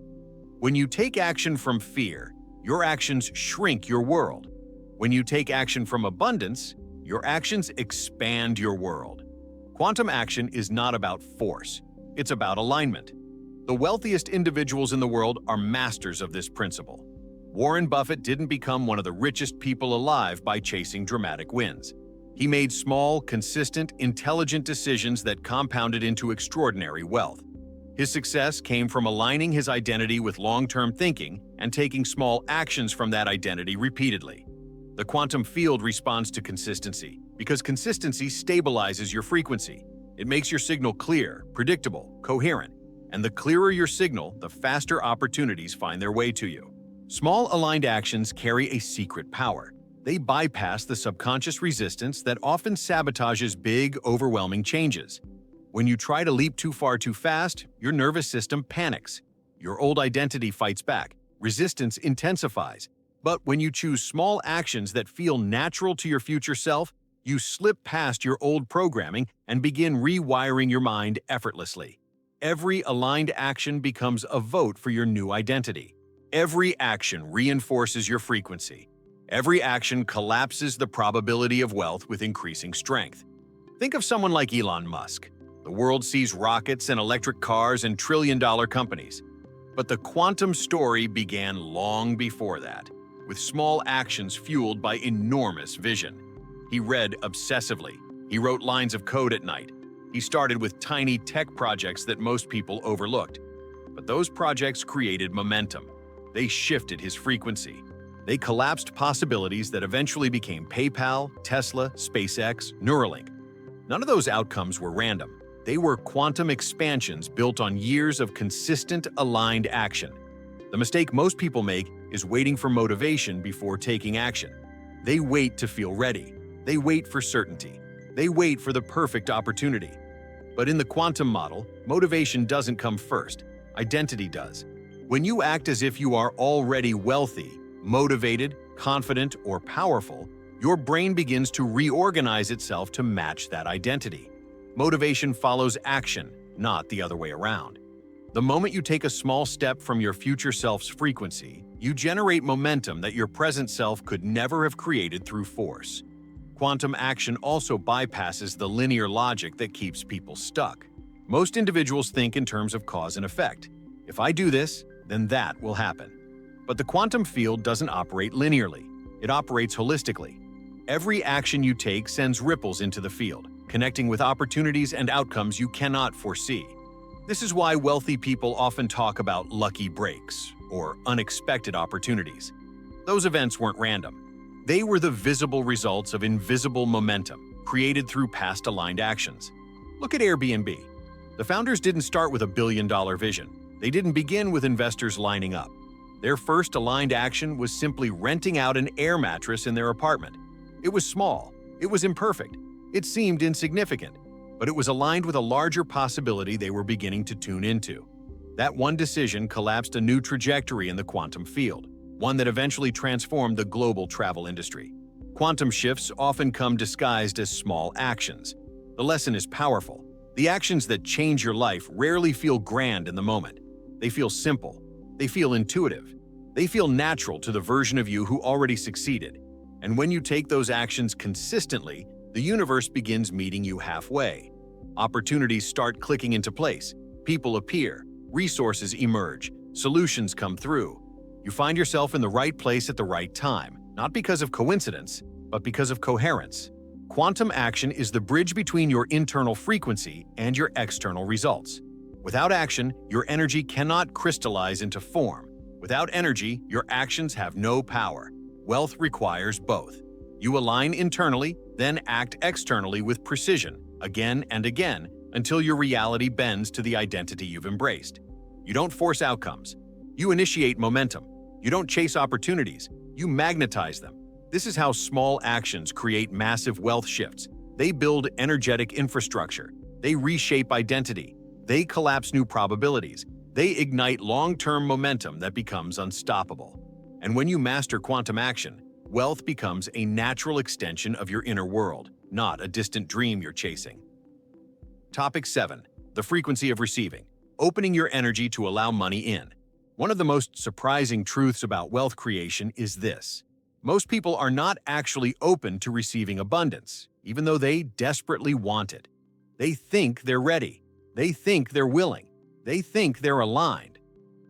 When you take action from fear, your actions shrink your world. When you take action from abundance, your actions expand your world. Quantum action is not about force. It's about alignment. The wealthiest individuals in the world are masters of this principle. Warren Buffett didn't become one of the richest people alive by chasing dramatic wins. He made small, consistent, intelligent decisions that compounded into extraordinary wealth. His success came from aligning his identity with long-term thinking and taking small actions from that identity repeatedly. The quantum field responds to consistency because consistency stabilizes your frequency. It makes your signal clear, predictable, coherent. And the clearer your signal, the faster opportunities find their way to you. Small aligned actions carry a secret power. They bypass the subconscious resistance that often sabotages big, overwhelming changes. When you try to leap too far too fast, your nervous system panics. Your old identity fights back. Resistance intensifies. But when you choose small actions that feel natural to your future self, you slip past your old programming and begin rewiring your mind effortlessly. Every aligned action becomes a vote for your new identity. Every action reinforces your frequency. Every action collapses the probability of wealth with increasing strength. Think of someone like Elon Musk. The world sees rockets and electric cars and trillion-dollar companies. But the quantum story began long before that, with small actions fueled by enormous vision. He read obsessively. He wrote lines of code at night. He started with tiny tech projects that most people overlooked. But those projects created momentum. They shifted his frequency. They collapsed possibilities that eventually became PayPal, Tesla, SpaceX, Neuralink. None of those outcomes were random. They were quantum expansions built on years of consistent, aligned action. The mistake most people make is waiting for motivation before taking action. They wait to feel ready. They wait for certainty. They wait for the perfect opportunity. But in the quantum model, motivation doesn't come first. Identity does. When you act as if you are already wealthy, motivated, confident, or powerful, your brain begins to reorganize itself to match that identity. Motivation follows action, not the other way around. The moment you take a small step from your future self's frequency, you generate momentum that your present self could never have created through force. Quantum action also bypasses the linear logic that keeps people stuck. Most individuals think in terms of cause and effect. If I do this, then that will happen. But the quantum field doesn't operate linearly. It operates holistically. Every action you take sends ripples into the field, connecting with opportunities and outcomes you cannot foresee. This is why wealthy people often talk about lucky breaks or unexpected opportunities. Those events weren't random. They were the visible results of invisible momentum created through past aligned actions. Look at Airbnb. The founders didn't start with a billion-dollar vision. They didn't begin with investors lining up. Their first aligned action was simply renting out an air mattress in their apartment. It was small. It was imperfect. It seemed insignificant. But it was aligned with a larger possibility they were beginning to tune into. That one decision collapsed a new trajectory in the quantum field, one that eventually transformed the global travel industry. Quantum shifts often come disguised as small actions. The lesson is powerful. The actions that change your life rarely feel grand in the moment. They feel simple. They feel intuitive. They feel natural to the version of you who already succeeded. And when you take those actions consistently, the universe begins meeting you halfway. Opportunities start clicking into place. People appear. Resources emerge. Solutions come through. You find yourself in the right place at the right time, not because of coincidence, but because of coherence. Quantum action is the bridge between your internal frequency and your external results. Without action, your energy cannot crystallize into form. Without energy, your actions have no power. Wealth requires both. You align internally, then act externally with precision, again and again, until your reality bends to the identity you've embraced. You don't force outcomes. You initiate momentum. You don't chase opportunities. You magnetize them. This is how small actions create massive wealth shifts. They build energetic infrastructure. They reshape identity. They collapse new probabilities. They ignite long-term momentum that becomes unstoppable. And when you master quantum action, wealth becomes a natural extension of your inner world, not a distant dream you're chasing. Topic 7. The frequency of receiving. Opening your energy to allow money in. One of the most surprising truths about wealth creation is this. Most people are not actually open to receiving abundance, even though they desperately want it. They think they're ready. They think they're willing. They think they're aligned.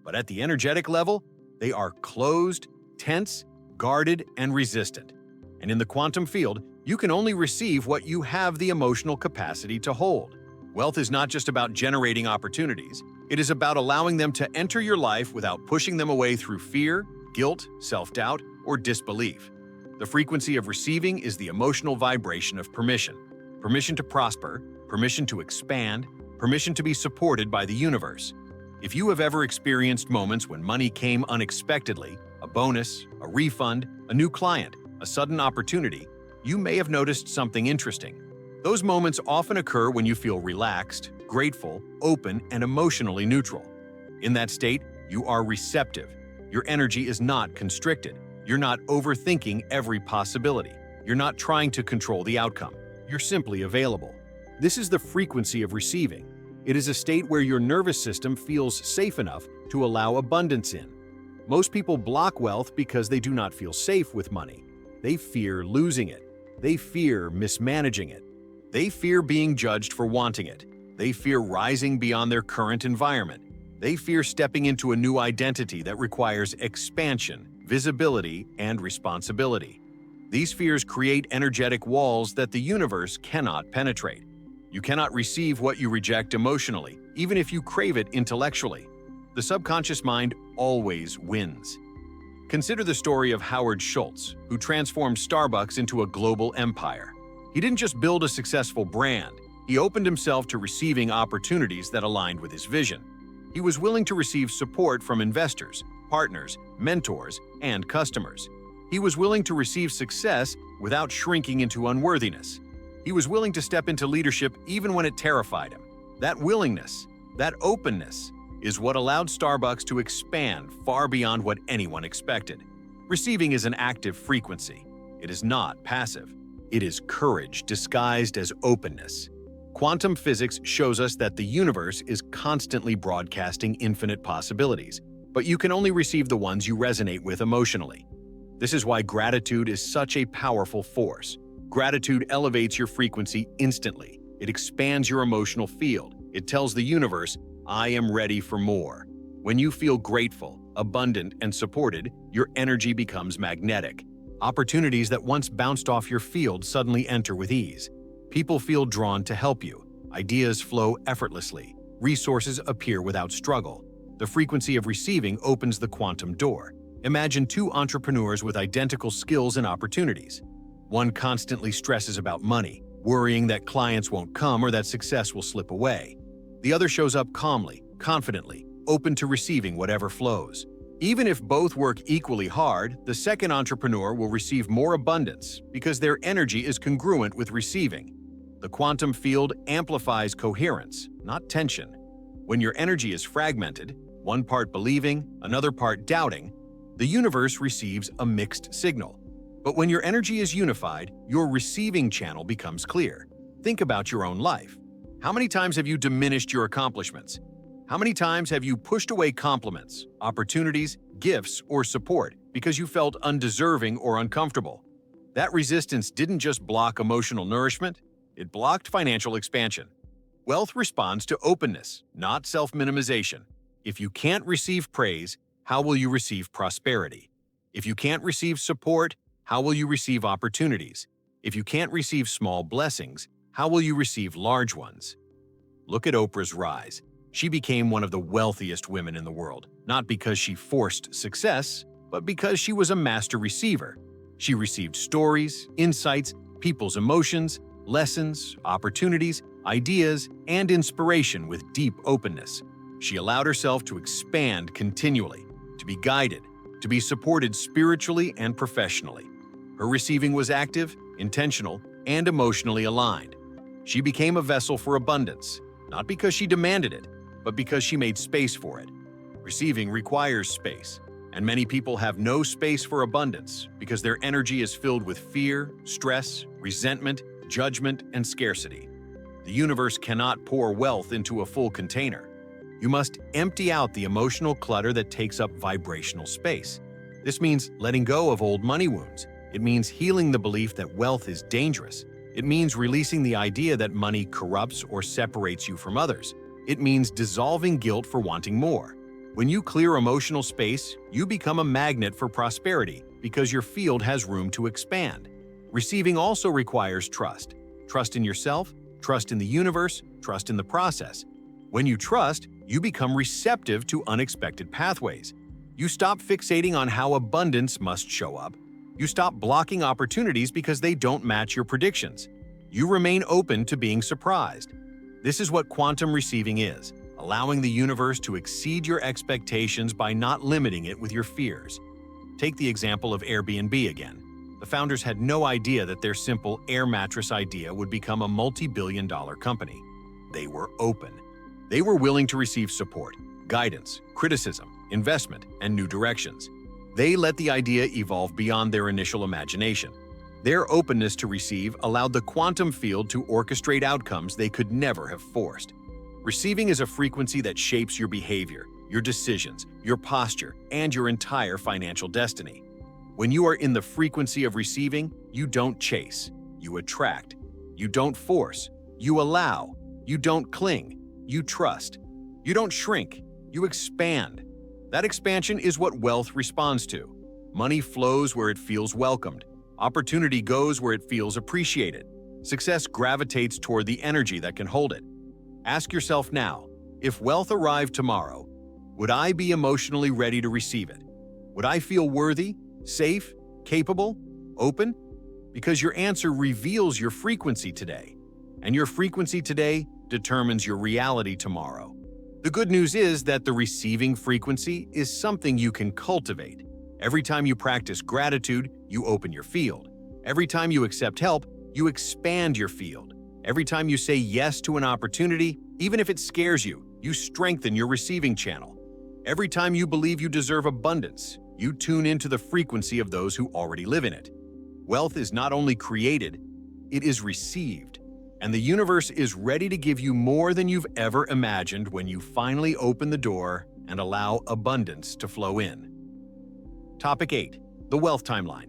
But at the energetic level, they are closed, tense, guarded, and resistant. And in the quantum field, you can only receive what you have the emotional capacity to hold. Wealth is not just about generating opportunities. It is about allowing them to enter your life without pushing them away through fear, guilt, self-doubt, or disbelief. The frequency of receiving is the emotional vibration of permission. Permission to prosper, permission to expand, permission to be supported by the universe. If you have ever experienced moments when money came unexpectedly, a bonus, a refund, a new client, a sudden opportunity, you may have noticed something interesting. Those moments often occur when you feel relaxed, grateful, open, and emotionally neutral. In that state, you are receptive. Your energy is not constricted. You're not overthinking every possibility. You're not trying to control the outcome. You're simply available. This is the frequency of receiving. It is a state where your nervous system feels safe enough to allow abundance in. Most people block wealth because they do not feel safe with money. They fear losing it. They fear mismanaging it. They fear being judged for wanting it. They fear rising beyond their current environment. They fear stepping into a new identity that requires expansion, visibility, and responsibility. These fears create energetic walls that the universe cannot penetrate. You cannot receive what you reject emotionally, even if you crave it intellectually. The subconscious mind always wins. Consider the story of Howard Schultz, who transformed Starbucks into a global empire. He didn't just build a successful brand, he opened himself to receiving opportunities that aligned with his vision. He was willing to receive support from investors, partners, mentors, and customers. He was willing to receive success without shrinking into unworthiness. He was willing to step into leadership even when it terrified him. That willingness, that openness, is what allowed Starbucks to expand far beyond what anyone expected. Receiving is an active frequency. It is not passive. It is courage disguised as openness. Quantum physics shows us that the universe is constantly broadcasting infinite possibilities, but you can only receive the ones you resonate with emotionally. This is why gratitude is such a powerful force. Gratitude elevates your frequency instantly. It expands your emotional field. It tells the universe, I am ready for more. When you feel grateful, abundant, and supported, your energy becomes magnetic. Opportunities that once bounced off your field suddenly enter with ease. People feel drawn to help you. Ideas flow effortlessly. Resources appear without struggle. The frequency of receiving opens the quantum door. Imagine two entrepreneurs with identical skills and opportunities. One constantly stresses about money, worrying that clients won't come or that success will slip away. The other shows up calmly, confidently, open to receiving whatever flows. Even if both work equally hard, the second entrepreneur will receive more abundance because their energy is congruent with receiving. The quantum field amplifies coherence, not tension. When your energy is fragmented, one part believing, another part doubting, the universe receives a mixed signal. But when your energy is unified, your receiving channel becomes clear. Think about your own life. How many times have you diminished your accomplishments? How many times have you pushed away compliments, opportunities, gifts, or support because you felt undeserving or uncomfortable? That resistance didn't just block emotional nourishment, it blocked financial expansion. Wealth responds to openness, not self-minimization. If you can't receive praise, how will you receive prosperity? If you can't receive support, how will you receive opportunities? If you can't receive small blessings, how will you receive large ones? Look at Oprah's rise. She became one of the wealthiest women in the world, not because she forced success, but because she was a master receiver. She received stories, insights, people's emotions, lessons, opportunities, ideas, and inspiration with deep openness. She allowed herself to expand continually, to be guided, to be supported spiritually and professionally. Her receiving was active, intentional, and emotionally aligned. She became a vessel for abundance, not because she demanded it, but because she made space for it. Receiving requires space, and many people have no space for abundance because their energy is filled with fear, stress, resentment, judgment, and scarcity. The universe cannot pour wealth into a full container. You must empty out the emotional clutter that takes up vibrational space. This means letting go of old money wounds. It means healing the belief that wealth is dangerous. It means releasing the idea that money corrupts or separates you from others. It means dissolving guilt for wanting more. When you clear emotional space, you become a magnet for prosperity because your field has room to expand. Receiving also requires trust. Trust in yourself, trust in the universe, trust in the process. When you trust, you become receptive to unexpected pathways. You stop fixating on how abundance must show up. You stop blocking opportunities because they don't match your predictions. You remain open to being surprised. This is what quantum receiving is, allowing the universe to exceed your expectations by not limiting it with your fears. Take the example of Airbnb again. The founders had no idea that their simple air mattress idea would become a multi-billion-dollar company. They were open. They were willing to receive support, guidance, criticism, investment, and new directions. They let the idea evolve beyond their initial imagination. Their openness to receive allowed the quantum field to orchestrate outcomes they could never have forced. Receiving is a frequency that shapes your behavior, your decisions, your posture, and your entire financial destiny. When you are in the frequency of receiving, you don't chase, you attract. You don't force, you allow. You don't cling, you trust. You don't shrink, You expand. That expansion is what wealth responds to. Money flows where it feels welcomed. Opportunity goes where it feels appreciated. Success gravitates toward the energy that can hold it. Ask yourself now, if wealth arrived tomorrow, would I be emotionally ready to receive it? Would I feel worthy, safe, capable, open? Because your answer reveals your frequency today, and your frequency today determines your reality tomorrow. The good news is that the receiving frequency is something you can cultivate. Every time you practice gratitude, you open your field. Every time you accept help, you expand your field. Every time you say yes to an opportunity, even if it scares you, you strengthen your receiving channel. Every time you believe you deserve abundance, you tune into the frequency of those who already live in it. Wealth is not only created, it is received. And the universe is ready to give you more than you've ever imagined when you finally open the door and allow abundance to flow in. Topic 8. The Wealth Timeline.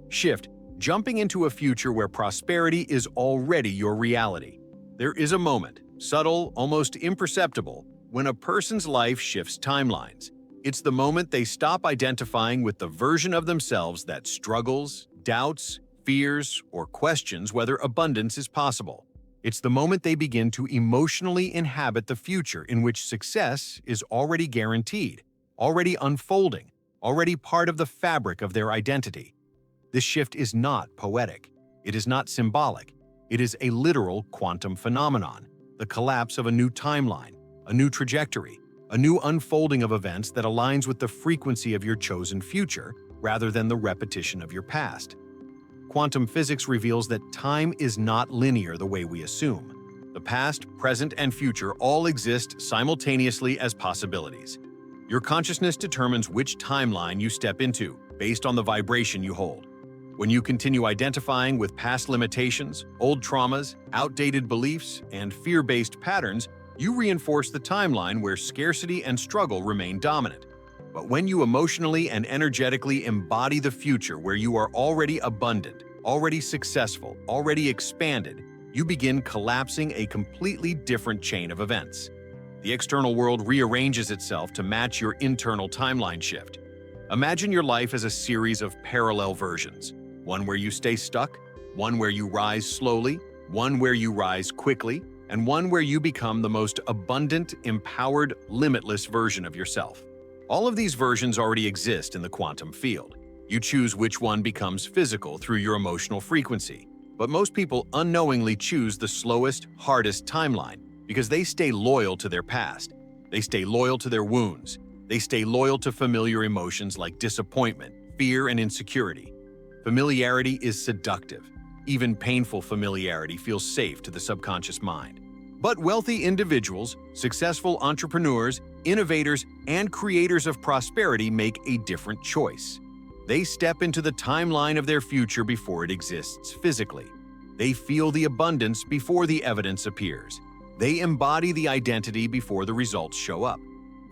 Shift, jumping into a future where prosperity is already your reality. There is a moment, subtle, almost imperceptible, when a person's life shifts timelines. It's the moment they stop identifying with the version of themselves that struggles, doubts, fears, or questions whether abundance is possible. It's the moment they begin to emotionally inhabit the future in which success is already guaranteed, already unfolding, already part of the fabric of their identity. This shift is not poetic. It is not symbolic. It is a literal quantum phenomenon, the collapse of a new timeline, a new trajectory, a new unfolding of events that aligns with the frequency of your chosen future rather than the repetition of your past. Quantum physics reveals that time is not linear the way we assume. The past, present, and future all exist simultaneously as possibilities. Your consciousness determines which timeline you step into based on the vibration you hold. When you continue identifying with past limitations, old traumas, outdated beliefs, and fear-based patterns, you reinforce the timeline where scarcity and struggle remain dominant. But when you emotionally and energetically embody the future where you are already abundant, already successful, already expanded, you begin collapsing a completely different chain of events. The external world rearranges itself to match your internal timeline shift. Imagine your life as a series of parallel versions, one where you stay stuck, one where you rise slowly, one where you rise quickly, and one where you become the most abundant, empowered, limitless version of yourself. All of these versions already exist in the quantum field. You choose which one becomes physical through your emotional frequency. But most people unknowingly choose the slowest, hardest timeline because they stay loyal to their past. They stay loyal to their wounds. They stay loyal to familiar emotions like disappointment, fear, and insecurity. Familiarity is seductive. Even painful familiarity feels safe to the subconscious mind. But wealthy individuals, successful entrepreneurs, innovators, and creators of prosperity make a different choice. They step into the timeline of their future before it exists physically. They feel the abundance before the evidence appears. They embody the identity before the results show up.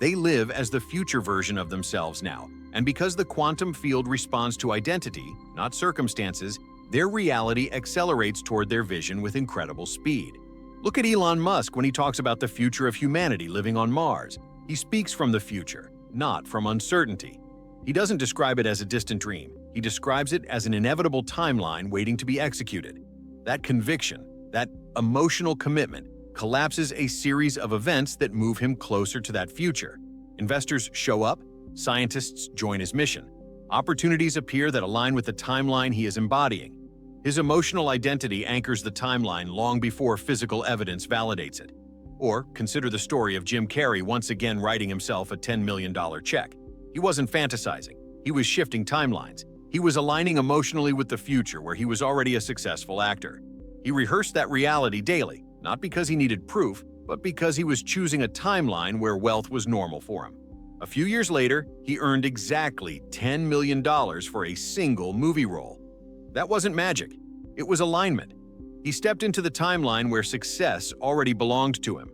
They live as the future version of themselves now, and because the quantum field responds to identity, not circumstances, their reality accelerates toward their vision with incredible speed. Look at Elon Musk when he talks about the future of humanity living on Mars. He speaks from the future, not from uncertainty. He doesn't describe it as a distant dream. He describes it as an inevitable timeline waiting to be executed. That conviction, that emotional commitment, collapses a series of events that move him closer to that future. Investors show up, scientists join his mission. Opportunities appear that align with the timeline he is embodying. His emotional identity anchors the timeline long before physical evidence validates it. Or consider the story of Jim Carrey once again writing himself a $10 million check. He wasn't fantasizing. He was shifting timelines. He was aligning emotionally with the future where he was already a successful actor. He rehearsed that reality daily, not because he needed proof, but because he was choosing a timeline where wealth was normal for him. A few years later, he earned exactly $10 million for a single movie role. That wasn't magic. It was alignment. He stepped into the timeline where success already belonged to him.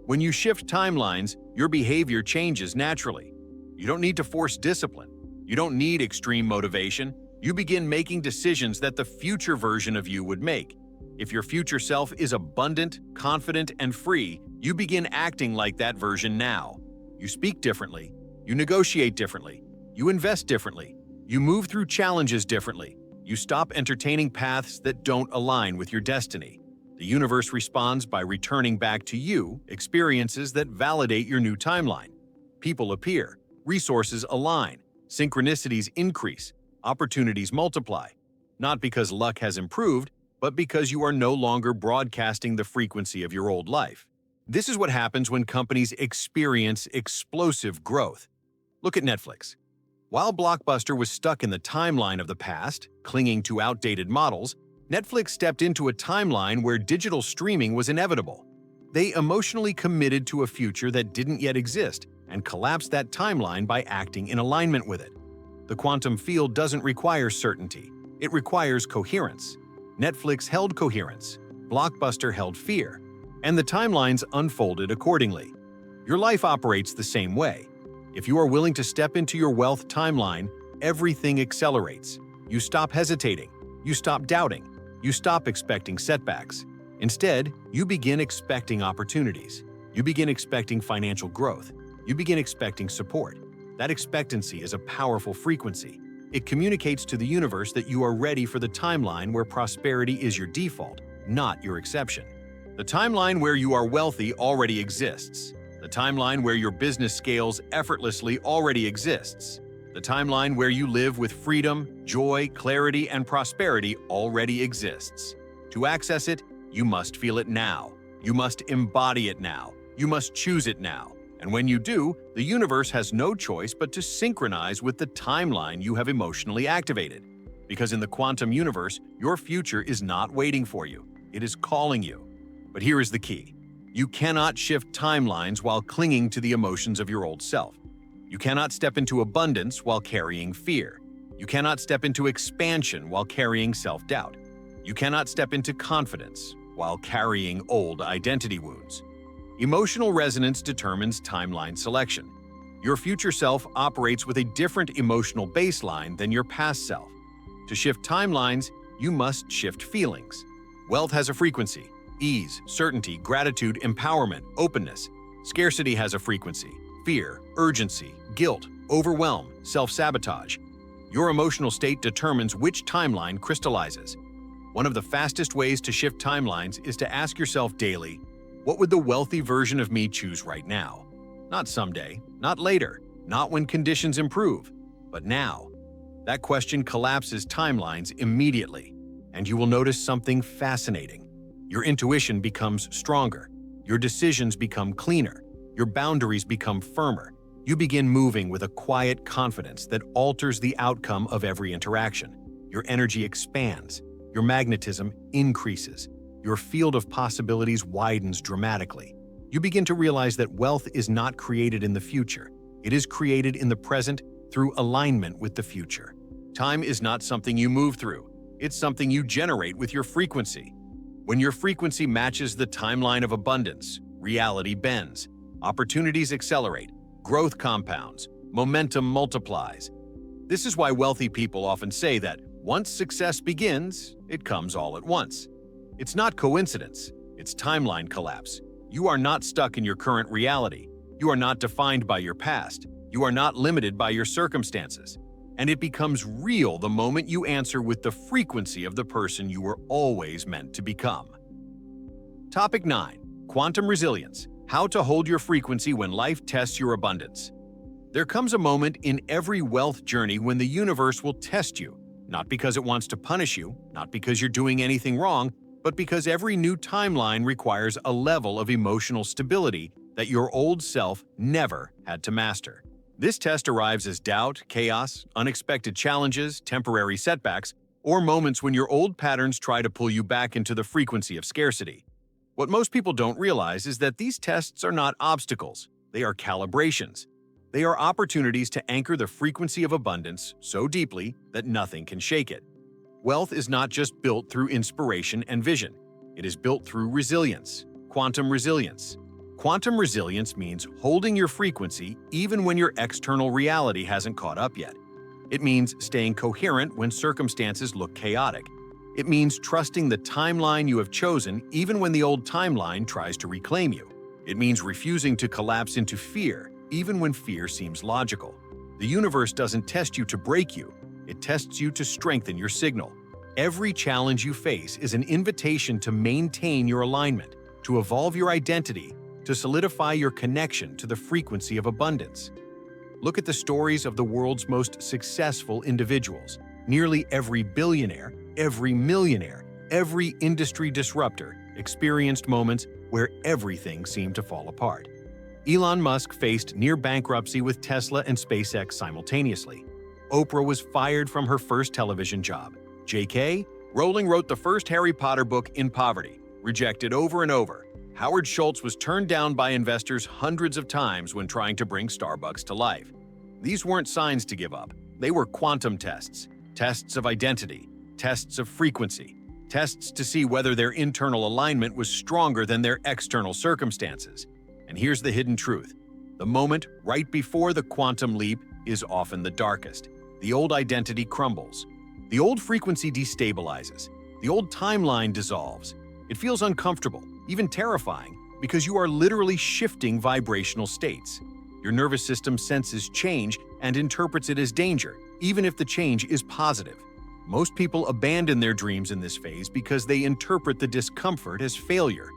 When you shift timelines, your behavior changes naturally. You don't need to force discipline. You don't need extreme motivation. You begin making decisions that the future version of you would make. If your future self is abundant, confident, and free, you begin acting like that version now. You speak differently. You negotiate differently. You invest differently. You move through challenges differently. You stop entertaining paths that don't align with your destiny. The universe responds by returning back to you experiences that validate your new timeline. People appear, resources align, synchronicities increase, opportunities multiply. Not because luck has improved, but because you are no longer broadcasting the frequency of your old life. This is what happens when companies experience explosive growth. Look at Netflix. While Blockbuster was stuck in the timeline of the past, clinging to outdated models, Netflix stepped into a timeline where digital streaming was inevitable. They emotionally committed to a future that didn't yet exist and collapsed that timeline by acting in alignment with it. The quantum field doesn't require certainty. It requires coherence. Netflix held coherence. Blockbuster held fear. And the timelines unfolded accordingly. Your life operates the same way. If you are willing to step into your wealth timeline, everything accelerates. You stop hesitating. You stop doubting. You stop expecting setbacks. Instead, you begin expecting opportunities. You begin expecting financial growth. You begin expecting support. That expectancy is a powerful frequency. It communicates to the universe that you are ready for the timeline where prosperity is your default, not your exception. The timeline where you are wealthy already exists. The timeline where your business scales effortlessly already exists. The timeline where you live with freedom, joy, clarity, and prosperity already exists. To access it, you must feel it now. You must embody it now. You must choose it now. And when you do, the universe has no choice but to synchronize with the timeline you have emotionally activated. Because in the quantum universe, your future is not waiting for you. It is calling you. But here is the key. You cannot shift timelines while clinging to the emotions of your old self. You cannot step into abundance while carrying fear. You cannot step into expansion while carrying self-doubt. You cannot step into confidence while carrying old identity wounds. Emotional resonance determines timeline selection. Your future self operates with a different emotional baseline than your past self. To shift timelines, you must shift feelings. Wealth has a frequency: ease, certainty, gratitude, empowerment, openness. Scarcity has a frequency: fear, urgency, guilt, overwhelm, self-sabotage. Your emotional state determines which timeline crystallizes. One of the fastest ways to shift timelines is to ask yourself daily, what would the wealthy version of me choose right now? Not someday, not later, not when conditions improve, but now. That question collapses timelines immediately, and you will notice something fascinating. Your intuition becomes stronger, your decisions become cleaner, your boundaries become firmer. You begin moving with a quiet confidence that alters the outcome of every interaction. Your energy expands, your magnetism increases, your field of possibilities widens dramatically. You begin to realize that wealth is not created in the future. It is created in the present through alignment with the future. Time is not something you move through. It's something you generate with your frequency. When your frequency matches the timeline of abundance, reality bends, opportunities accelerate, growth compounds, momentum multiplies. This is why wealthy people often say that once success begins, it comes all at once. It's not coincidence, it's timeline collapse. You are not stuck in your current reality. You are not defined by your past. You are not limited by your circumstances. And it becomes real the moment you answer with the frequency of the person you were always meant to become. Topic 9. Quantum Resilience. How to hold your frequency when life tests your abundance. There comes a moment in every wealth journey when the universe will test you, not because it wants to punish you, not because you're doing anything wrong, but because every new timeline requires a level of emotional stability that your old self never had to master. This test arrives as doubt, chaos, unexpected challenges, temporary setbacks, or moments when your old patterns try to pull you back into the frequency of scarcity. What most people don't realize is that these tests are not obstacles, they are calibrations. They are opportunities to anchor the frequency of abundance so deeply that nothing can shake it. Wealth is not just built through inspiration and vision. It is built through resilience, quantum resilience. Quantum resilience means holding your frequency even when your external reality hasn't caught up yet. It means staying coherent when circumstances look chaotic. It means trusting the timeline you have chosen even when the old timeline tries to reclaim you. It means refusing to collapse into fear even when fear seems logical. The universe doesn't test you to break you, it tests you to strengthen your signal. Every challenge you face is an invitation to maintain your alignment, to evolve your identity, to solidify your connection to the frequency of abundance. Look at the stories of the world's most successful individuals. Nearly every billionaire, every millionaire, every industry disruptor experienced moments where everything seemed to fall apart. Elon Musk faced near bankruptcy with Tesla and SpaceX simultaneously. Oprah was fired from her first television job. J.K. Rowling wrote the first Harry Potter book in poverty, rejected over and over. Howard Schultz was turned down by investors hundreds of times when trying to bring Starbucks to life. These weren't signs to give up. They were quantum tests, tests of identity, tests of frequency, tests to see whether their internal alignment was stronger than their external circumstances. And here's the hidden truth. The moment right before the quantum leap is often the darkest. The old identity crumbles. The old frequency destabilizes. The old timeline dissolves. It feels uncomfortable, even terrifying, because you are literally shifting vibrational states. Your nervous system senses change and interprets it as danger, even if the change is positive. Most people abandon their dreams in this phase because they interpret the discomfort as failure.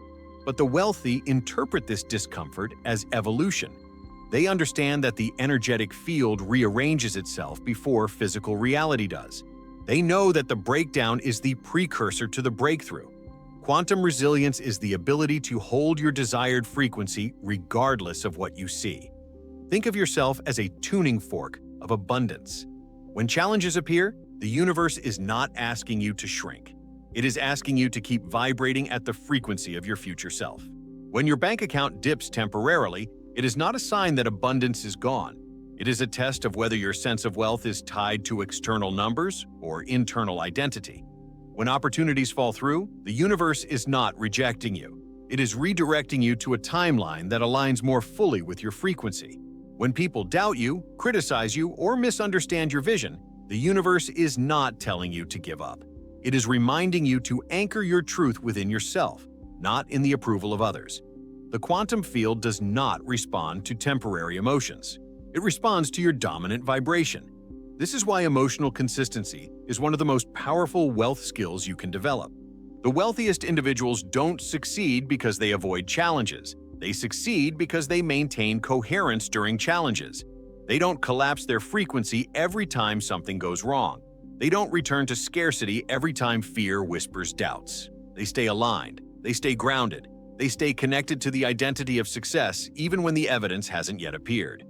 But the wealthy interpret this discomfort as evolution. They understand that the energetic field rearranges itself before physical reality does. They know that the breakdown is the precursor to the breakthrough. Quantum resilience is the ability to hold your desired frequency regardless of what you see. Think of yourself as a tuning fork of abundance. When challenges appear, the universe is not asking you to shrink. It is asking you to keep vibrating at the frequency of your future self. When your bank account dips temporarily, it is not a sign that abundance is gone. It is a test of whether your sense of wealth is tied to external numbers or internal identity. When opportunities fall through, the universe is not rejecting you. It is redirecting you to a timeline that aligns more fully with your frequency. When people doubt you, criticize you, or misunderstand your vision, the universe is not telling you to give up. It is reminding you to anchor your truth within yourself, not in the approval of others. The quantum field does not respond to temporary emotions. It responds to your dominant vibration. This is why emotional consistency is one of the most powerful wealth skills you can develop. The wealthiest individuals don't succeed because they avoid challenges. They succeed because they maintain coherence during challenges. They don't collapse their frequency every time something goes wrong. They don't return to scarcity every time fear whispers doubts. They stay aligned. They stay grounded. They stay connected to the identity of success even when the evidence hasn't yet appeared.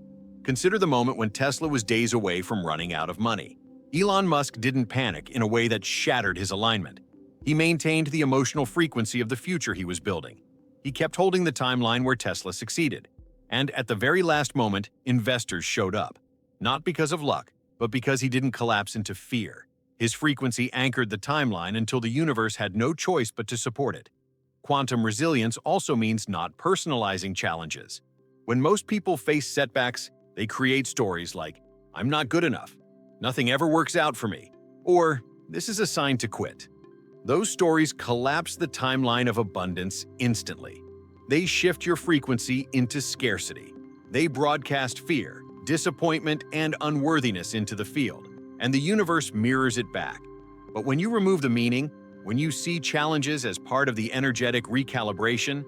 Consider the moment when Tesla was days away from running out of money. Elon Musk didn't panic in a way that shattered his alignment. He maintained the emotional frequency of the future he was building. He kept holding the timeline where Tesla succeeded. And at the very last moment, investors showed up. Not because of luck, but because he didn't collapse into fear. His frequency anchored the timeline until the universe had no choice but to support it. Quantum resilience also means not personalizing challenges. When most people face setbacks, they create stories like, "I'm not good enough," "Nothing ever works out for me," or "This is a sign to quit." Those stories collapse the timeline of abundance instantly. They shift your frequency into scarcity. They broadcast fear, disappointment, and unworthiness into the field, and the universe mirrors it back. But when you remove the meaning, when you see challenges as part of the energetic recalibration,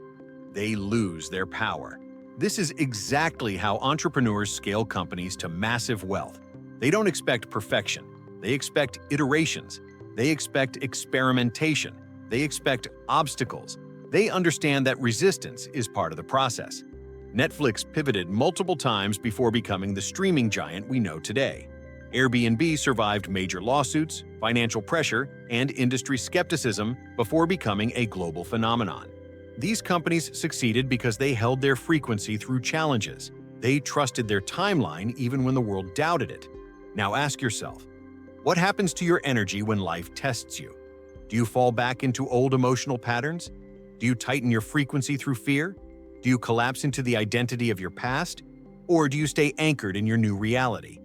they lose their power. This is exactly how entrepreneurs scale companies to massive wealth. They don't expect perfection. They expect iterations. They expect experimentation. They expect obstacles. They understand that resistance is part of the process. Netflix pivoted multiple times before becoming the streaming giant we know today. Airbnb survived major lawsuits, financial pressure, and industry skepticism before becoming a global phenomenon. These companies succeeded because they held their frequency through challenges. They trusted their timeline even when the world doubted it. Now ask yourself, what happens to your energy when life tests you? Do you fall back into old emotional patterns? Do you tighten your frequency through fear? Do you collapse into the identity of your past? Or do you stay anchored in your new reality?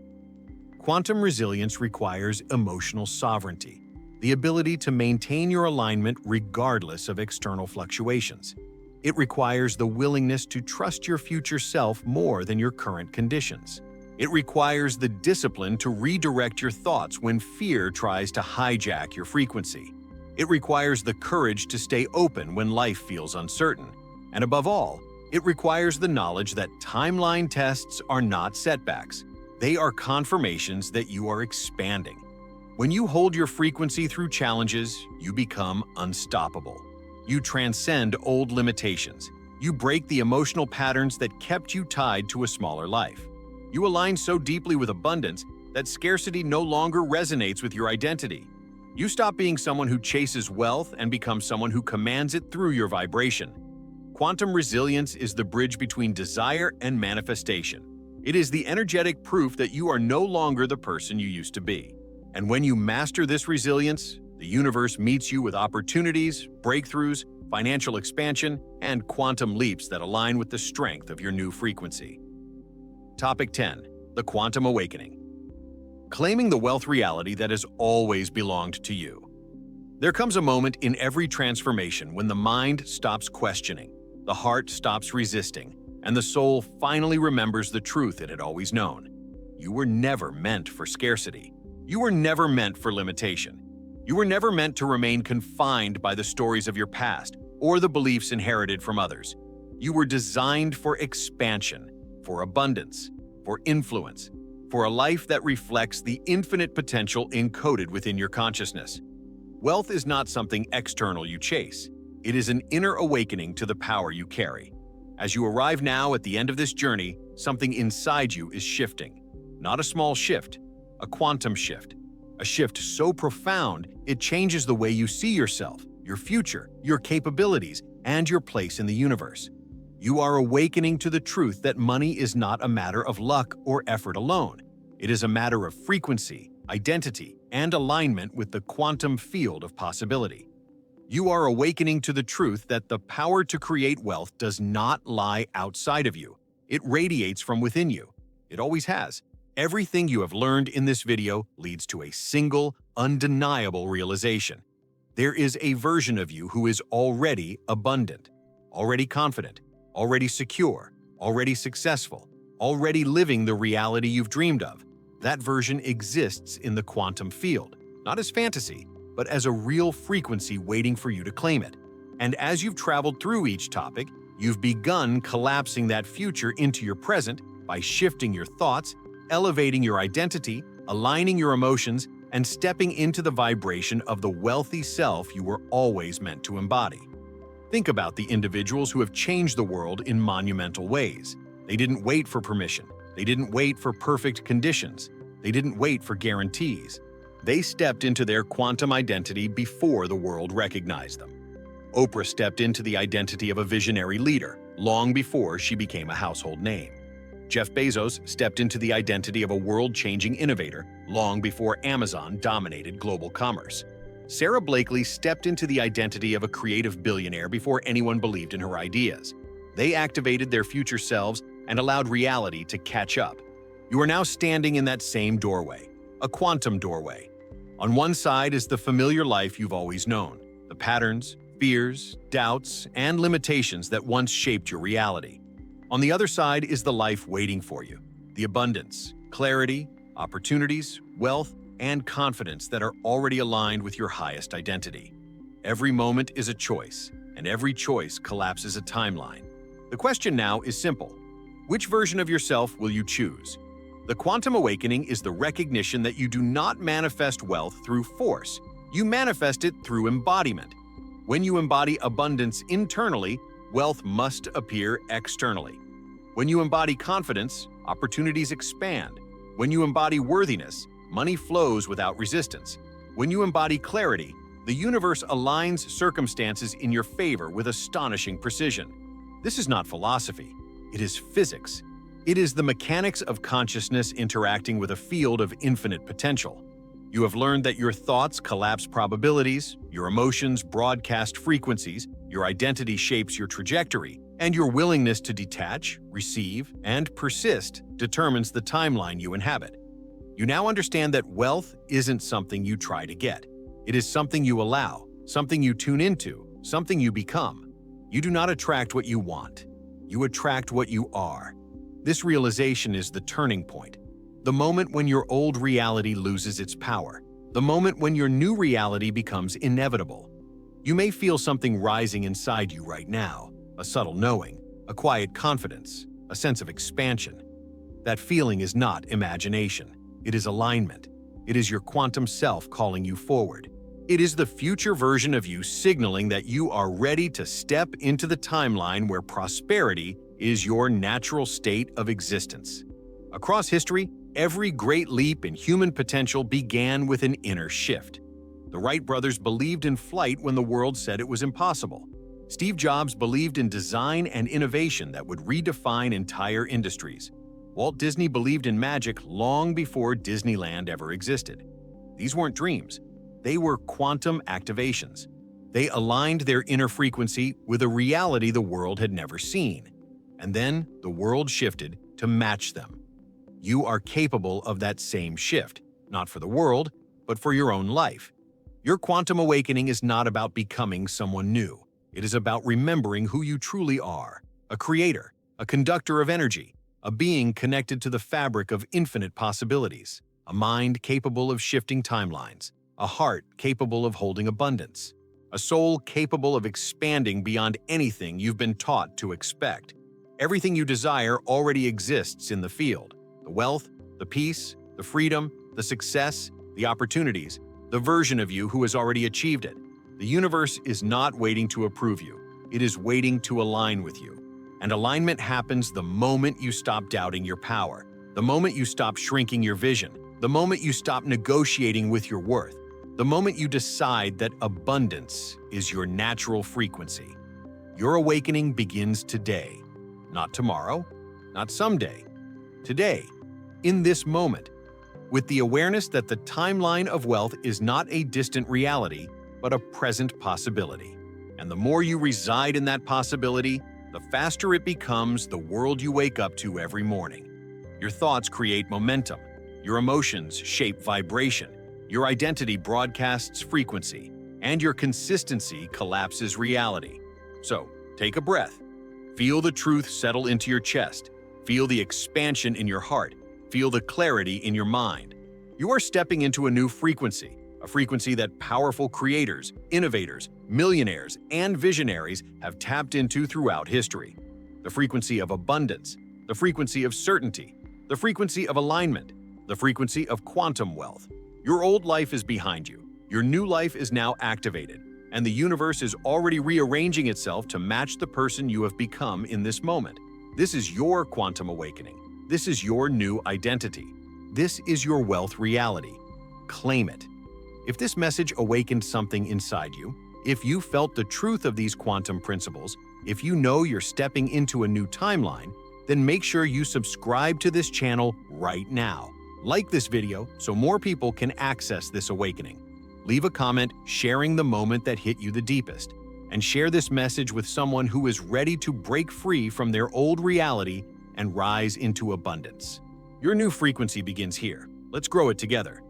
Quantum resilience requires emotional sovereignty, the ability to maintain your alignment regardless of external fluctuations. It requires the willingness to trust your future self more than your current conditions. It requires the discipline to redirect your thoughts when fear tries to hijack your frequency. It requires the courage to stay open when life feels uncertain. And above all, it requires the knowledge that timeline tests are not setbacks. They are confirmations that you are expanding. When you hold your frequency through challenges, you become unstoppable. You transcend old limitations. You break the emotional patterns that kept you tied to a smaller life. You align so deeply with abundance that scarcity no longer resonates with your identity. You stop being someone who chases wealth and become someone who commands it through your vibration. Quantum resilience is the bridge between desire and manifestation. It is the energetic proof that you are no longer the person you used to be. And when you master this resilience, the universe meets you with opportunities, breakthroughs, financial expansion, and quantum leaps that align with the strength of your new frequency. Topic 10. The Quantum Awakening. Claiming the wealth reality that has always belonged to you. There comes a moment in every transformation when the mind stops questioning, the heart stops resisting, and the soul finally remembers the truth it had always known. You were never meant for scarcity. You were never meant for limitation. You were never meant to remain confined by the stories of your past or the beliefs inherited from others. You were designed for expansion, for abundance, for influence, for a life that reflects the infinite potential encoded within your consciousness. Wealth is not something external you chase. It is an inner awakening to the power you carry. As you arrive now at the end of this journey, something inside you is shifting. Not a small shift, a quantum shift. A shift so profound, it changes the way you see yourself, your future, your capabilities, and your place in the universe. You are awakening to the truth that money is not a matter of luck or effort alone. It is a matter of frequency, identity, and alignment with the quantum field of possibility. You are awakening to the truth that the power to create wealth does not lie outside of you. It radiates from within you. It always has. Everything you have learned in this video leads to a single, undeniable realization. There is a version of you who is already abundant, already confident, already secure, already successful, already living the reality you've dreamed of. That version exists in the quantum field, not as fantasy, but as a real frequency waiting for you to claim it. And as you've traveled through each topic, you've begun collapsing that future into your present by shifting your thoughts, elevating your identity, aligning your emotions, and stepping into the vibration of the wealthy self you were always meant to embody. Think about the individuals who have changed the world in monumental ways. They didn't wait for permission. They didn't wait for perfect conditions. They didn't wait for guarantees. They stepped into their quantum identity before the world recognized them. Oprah stepped into the identity of a visionary leader long before she became a household name. Jeff Bezos stepped into the identity of a world-changing innovator long before Amazon dominated global commerce. Sarah Blakely stepped into the identity of a creative billionaire before anyone believed in her ideas. They activated their future selves and allowed reality to catch up. You are now standing in that same doorway, a quantum doorway. On one side is the familiar life you've always known, the patterns, fears, doubts, and limitations that once shaped your reality. On the other side is the life waiting for you, the abundance, clarity, opportunities, wealth, and confidence that are already aligned with your highest identity. Every moment is a choice, and every choice collapses a timeline. The question now is simple. Which version of yourself will you choose? The quantum awakening is the recognition that you do not manifest wealth through force. You manifest it through embodiment. When you embody abundance internally, wealth must appear externally. When you embody confidence, opportunities expand. When you embody worthiness, money flows without resistance. When you embody clarity, the universe aligns circumstances in your favor with astonishing precision. This is not philosophy. It is physics. It is the mechanics of consciousness interacting with a field of infinite potential. You have learned that your thoughts collapse probabilities, your emotions broadcast frequencies, your identity shapes your trajectory, and your willingness to detach, receive, and persist determines the timeline you inhabit. You now understand that wealth isn't something you try to get. It is something you allow, something you tune into, something you become. You do not attract what you want. You attract what you are. This realization is the turning point. The moment when your old reality loses its power. The moment when your new reality becomes inevitable. You may feel something rising inside you right now, a subtle knowing, a quiet confidence, a sense of expansion. That feeling is not imagination. It is alignment. It is your quantum self calling you forward. It is the future version of you signaling that you are ready to step into the timeline where prosperity is your natural state of existence. Across history, every great leap in human potential began with an inner shift. The Wright brothers believed in flight when the world said it was impossible. Steve Jobs believed in design and innovation that would redefine entire industries. Walt Disney believed in magic long before Disneyland ever existed. These weren't dreams. They were quantum activations. They aligned their inner frequency with a reality the world had never seen. And then the world shifted to match them. You are capable of that same shift, not for the world, but for your own life. Your quantum awakening is not about becoming someone new. It is about remembering who you truly are: a creator, a conductor of energy, a being connected to the fabric of infinite possibilities, a mind capable of shifting timelines, a heart capable of holding abundance, a soul capable of expanding beyond anything you've been taught to expect. Everything you desire already exists in the field: the wealth, the peace, the freedom, the success, the opportunities, the version of you who has already achieved it. The universe is not waiting to approve you. It is waiting to align with you. And alignment happens the moment you stop doubting your power, the moment you stop shrinking your vision, the moment you stop negotiating with your worth, the moment you decide that abundance is your natural frequency. Your awakening begins today, not tomorrow, not someday. Today, in this moment, with the awareness that the timeline of wealth is not a distant reality, but a present possibility. And the more you reside in that possibility, the faster it becomes the world you wake up to every morning. Your thoughts create momentum. Your emotions shape vibration. Your identity broadcasts frequency. And your consistency collapses reality. So, take a breath. Feel the truth settle into your chest. Feel the expansion in your heart. Feel the clarity in your mind. You are stepping into a new frequency, a frequency that powerful creators, innovators, millionaires, and visionaries have tapped into throughout history. The frequency of abundance, the frequency of certainty, the frequency of alignment, the frequency of quantum wealth. Your old life is behind you. Your new life is now activated, and the universe is already rearranging itself to match the person you have become in this moment. This is your quantum awakening. This is your new identity. This is your wealth reality. Claim it. If this message awakened something inside you, if you felt the truth of these quantum principles, if you know you're stepping into a new timeline, then make sure you subscribe to this channel right now. Like this video so more people can access this awakening. Leave a comment sharing the moment that hit you the deepest, and share this message with someone who is ready to break free from their old reality and rise into abundance. Your new frequency begins here. Let's grow it together.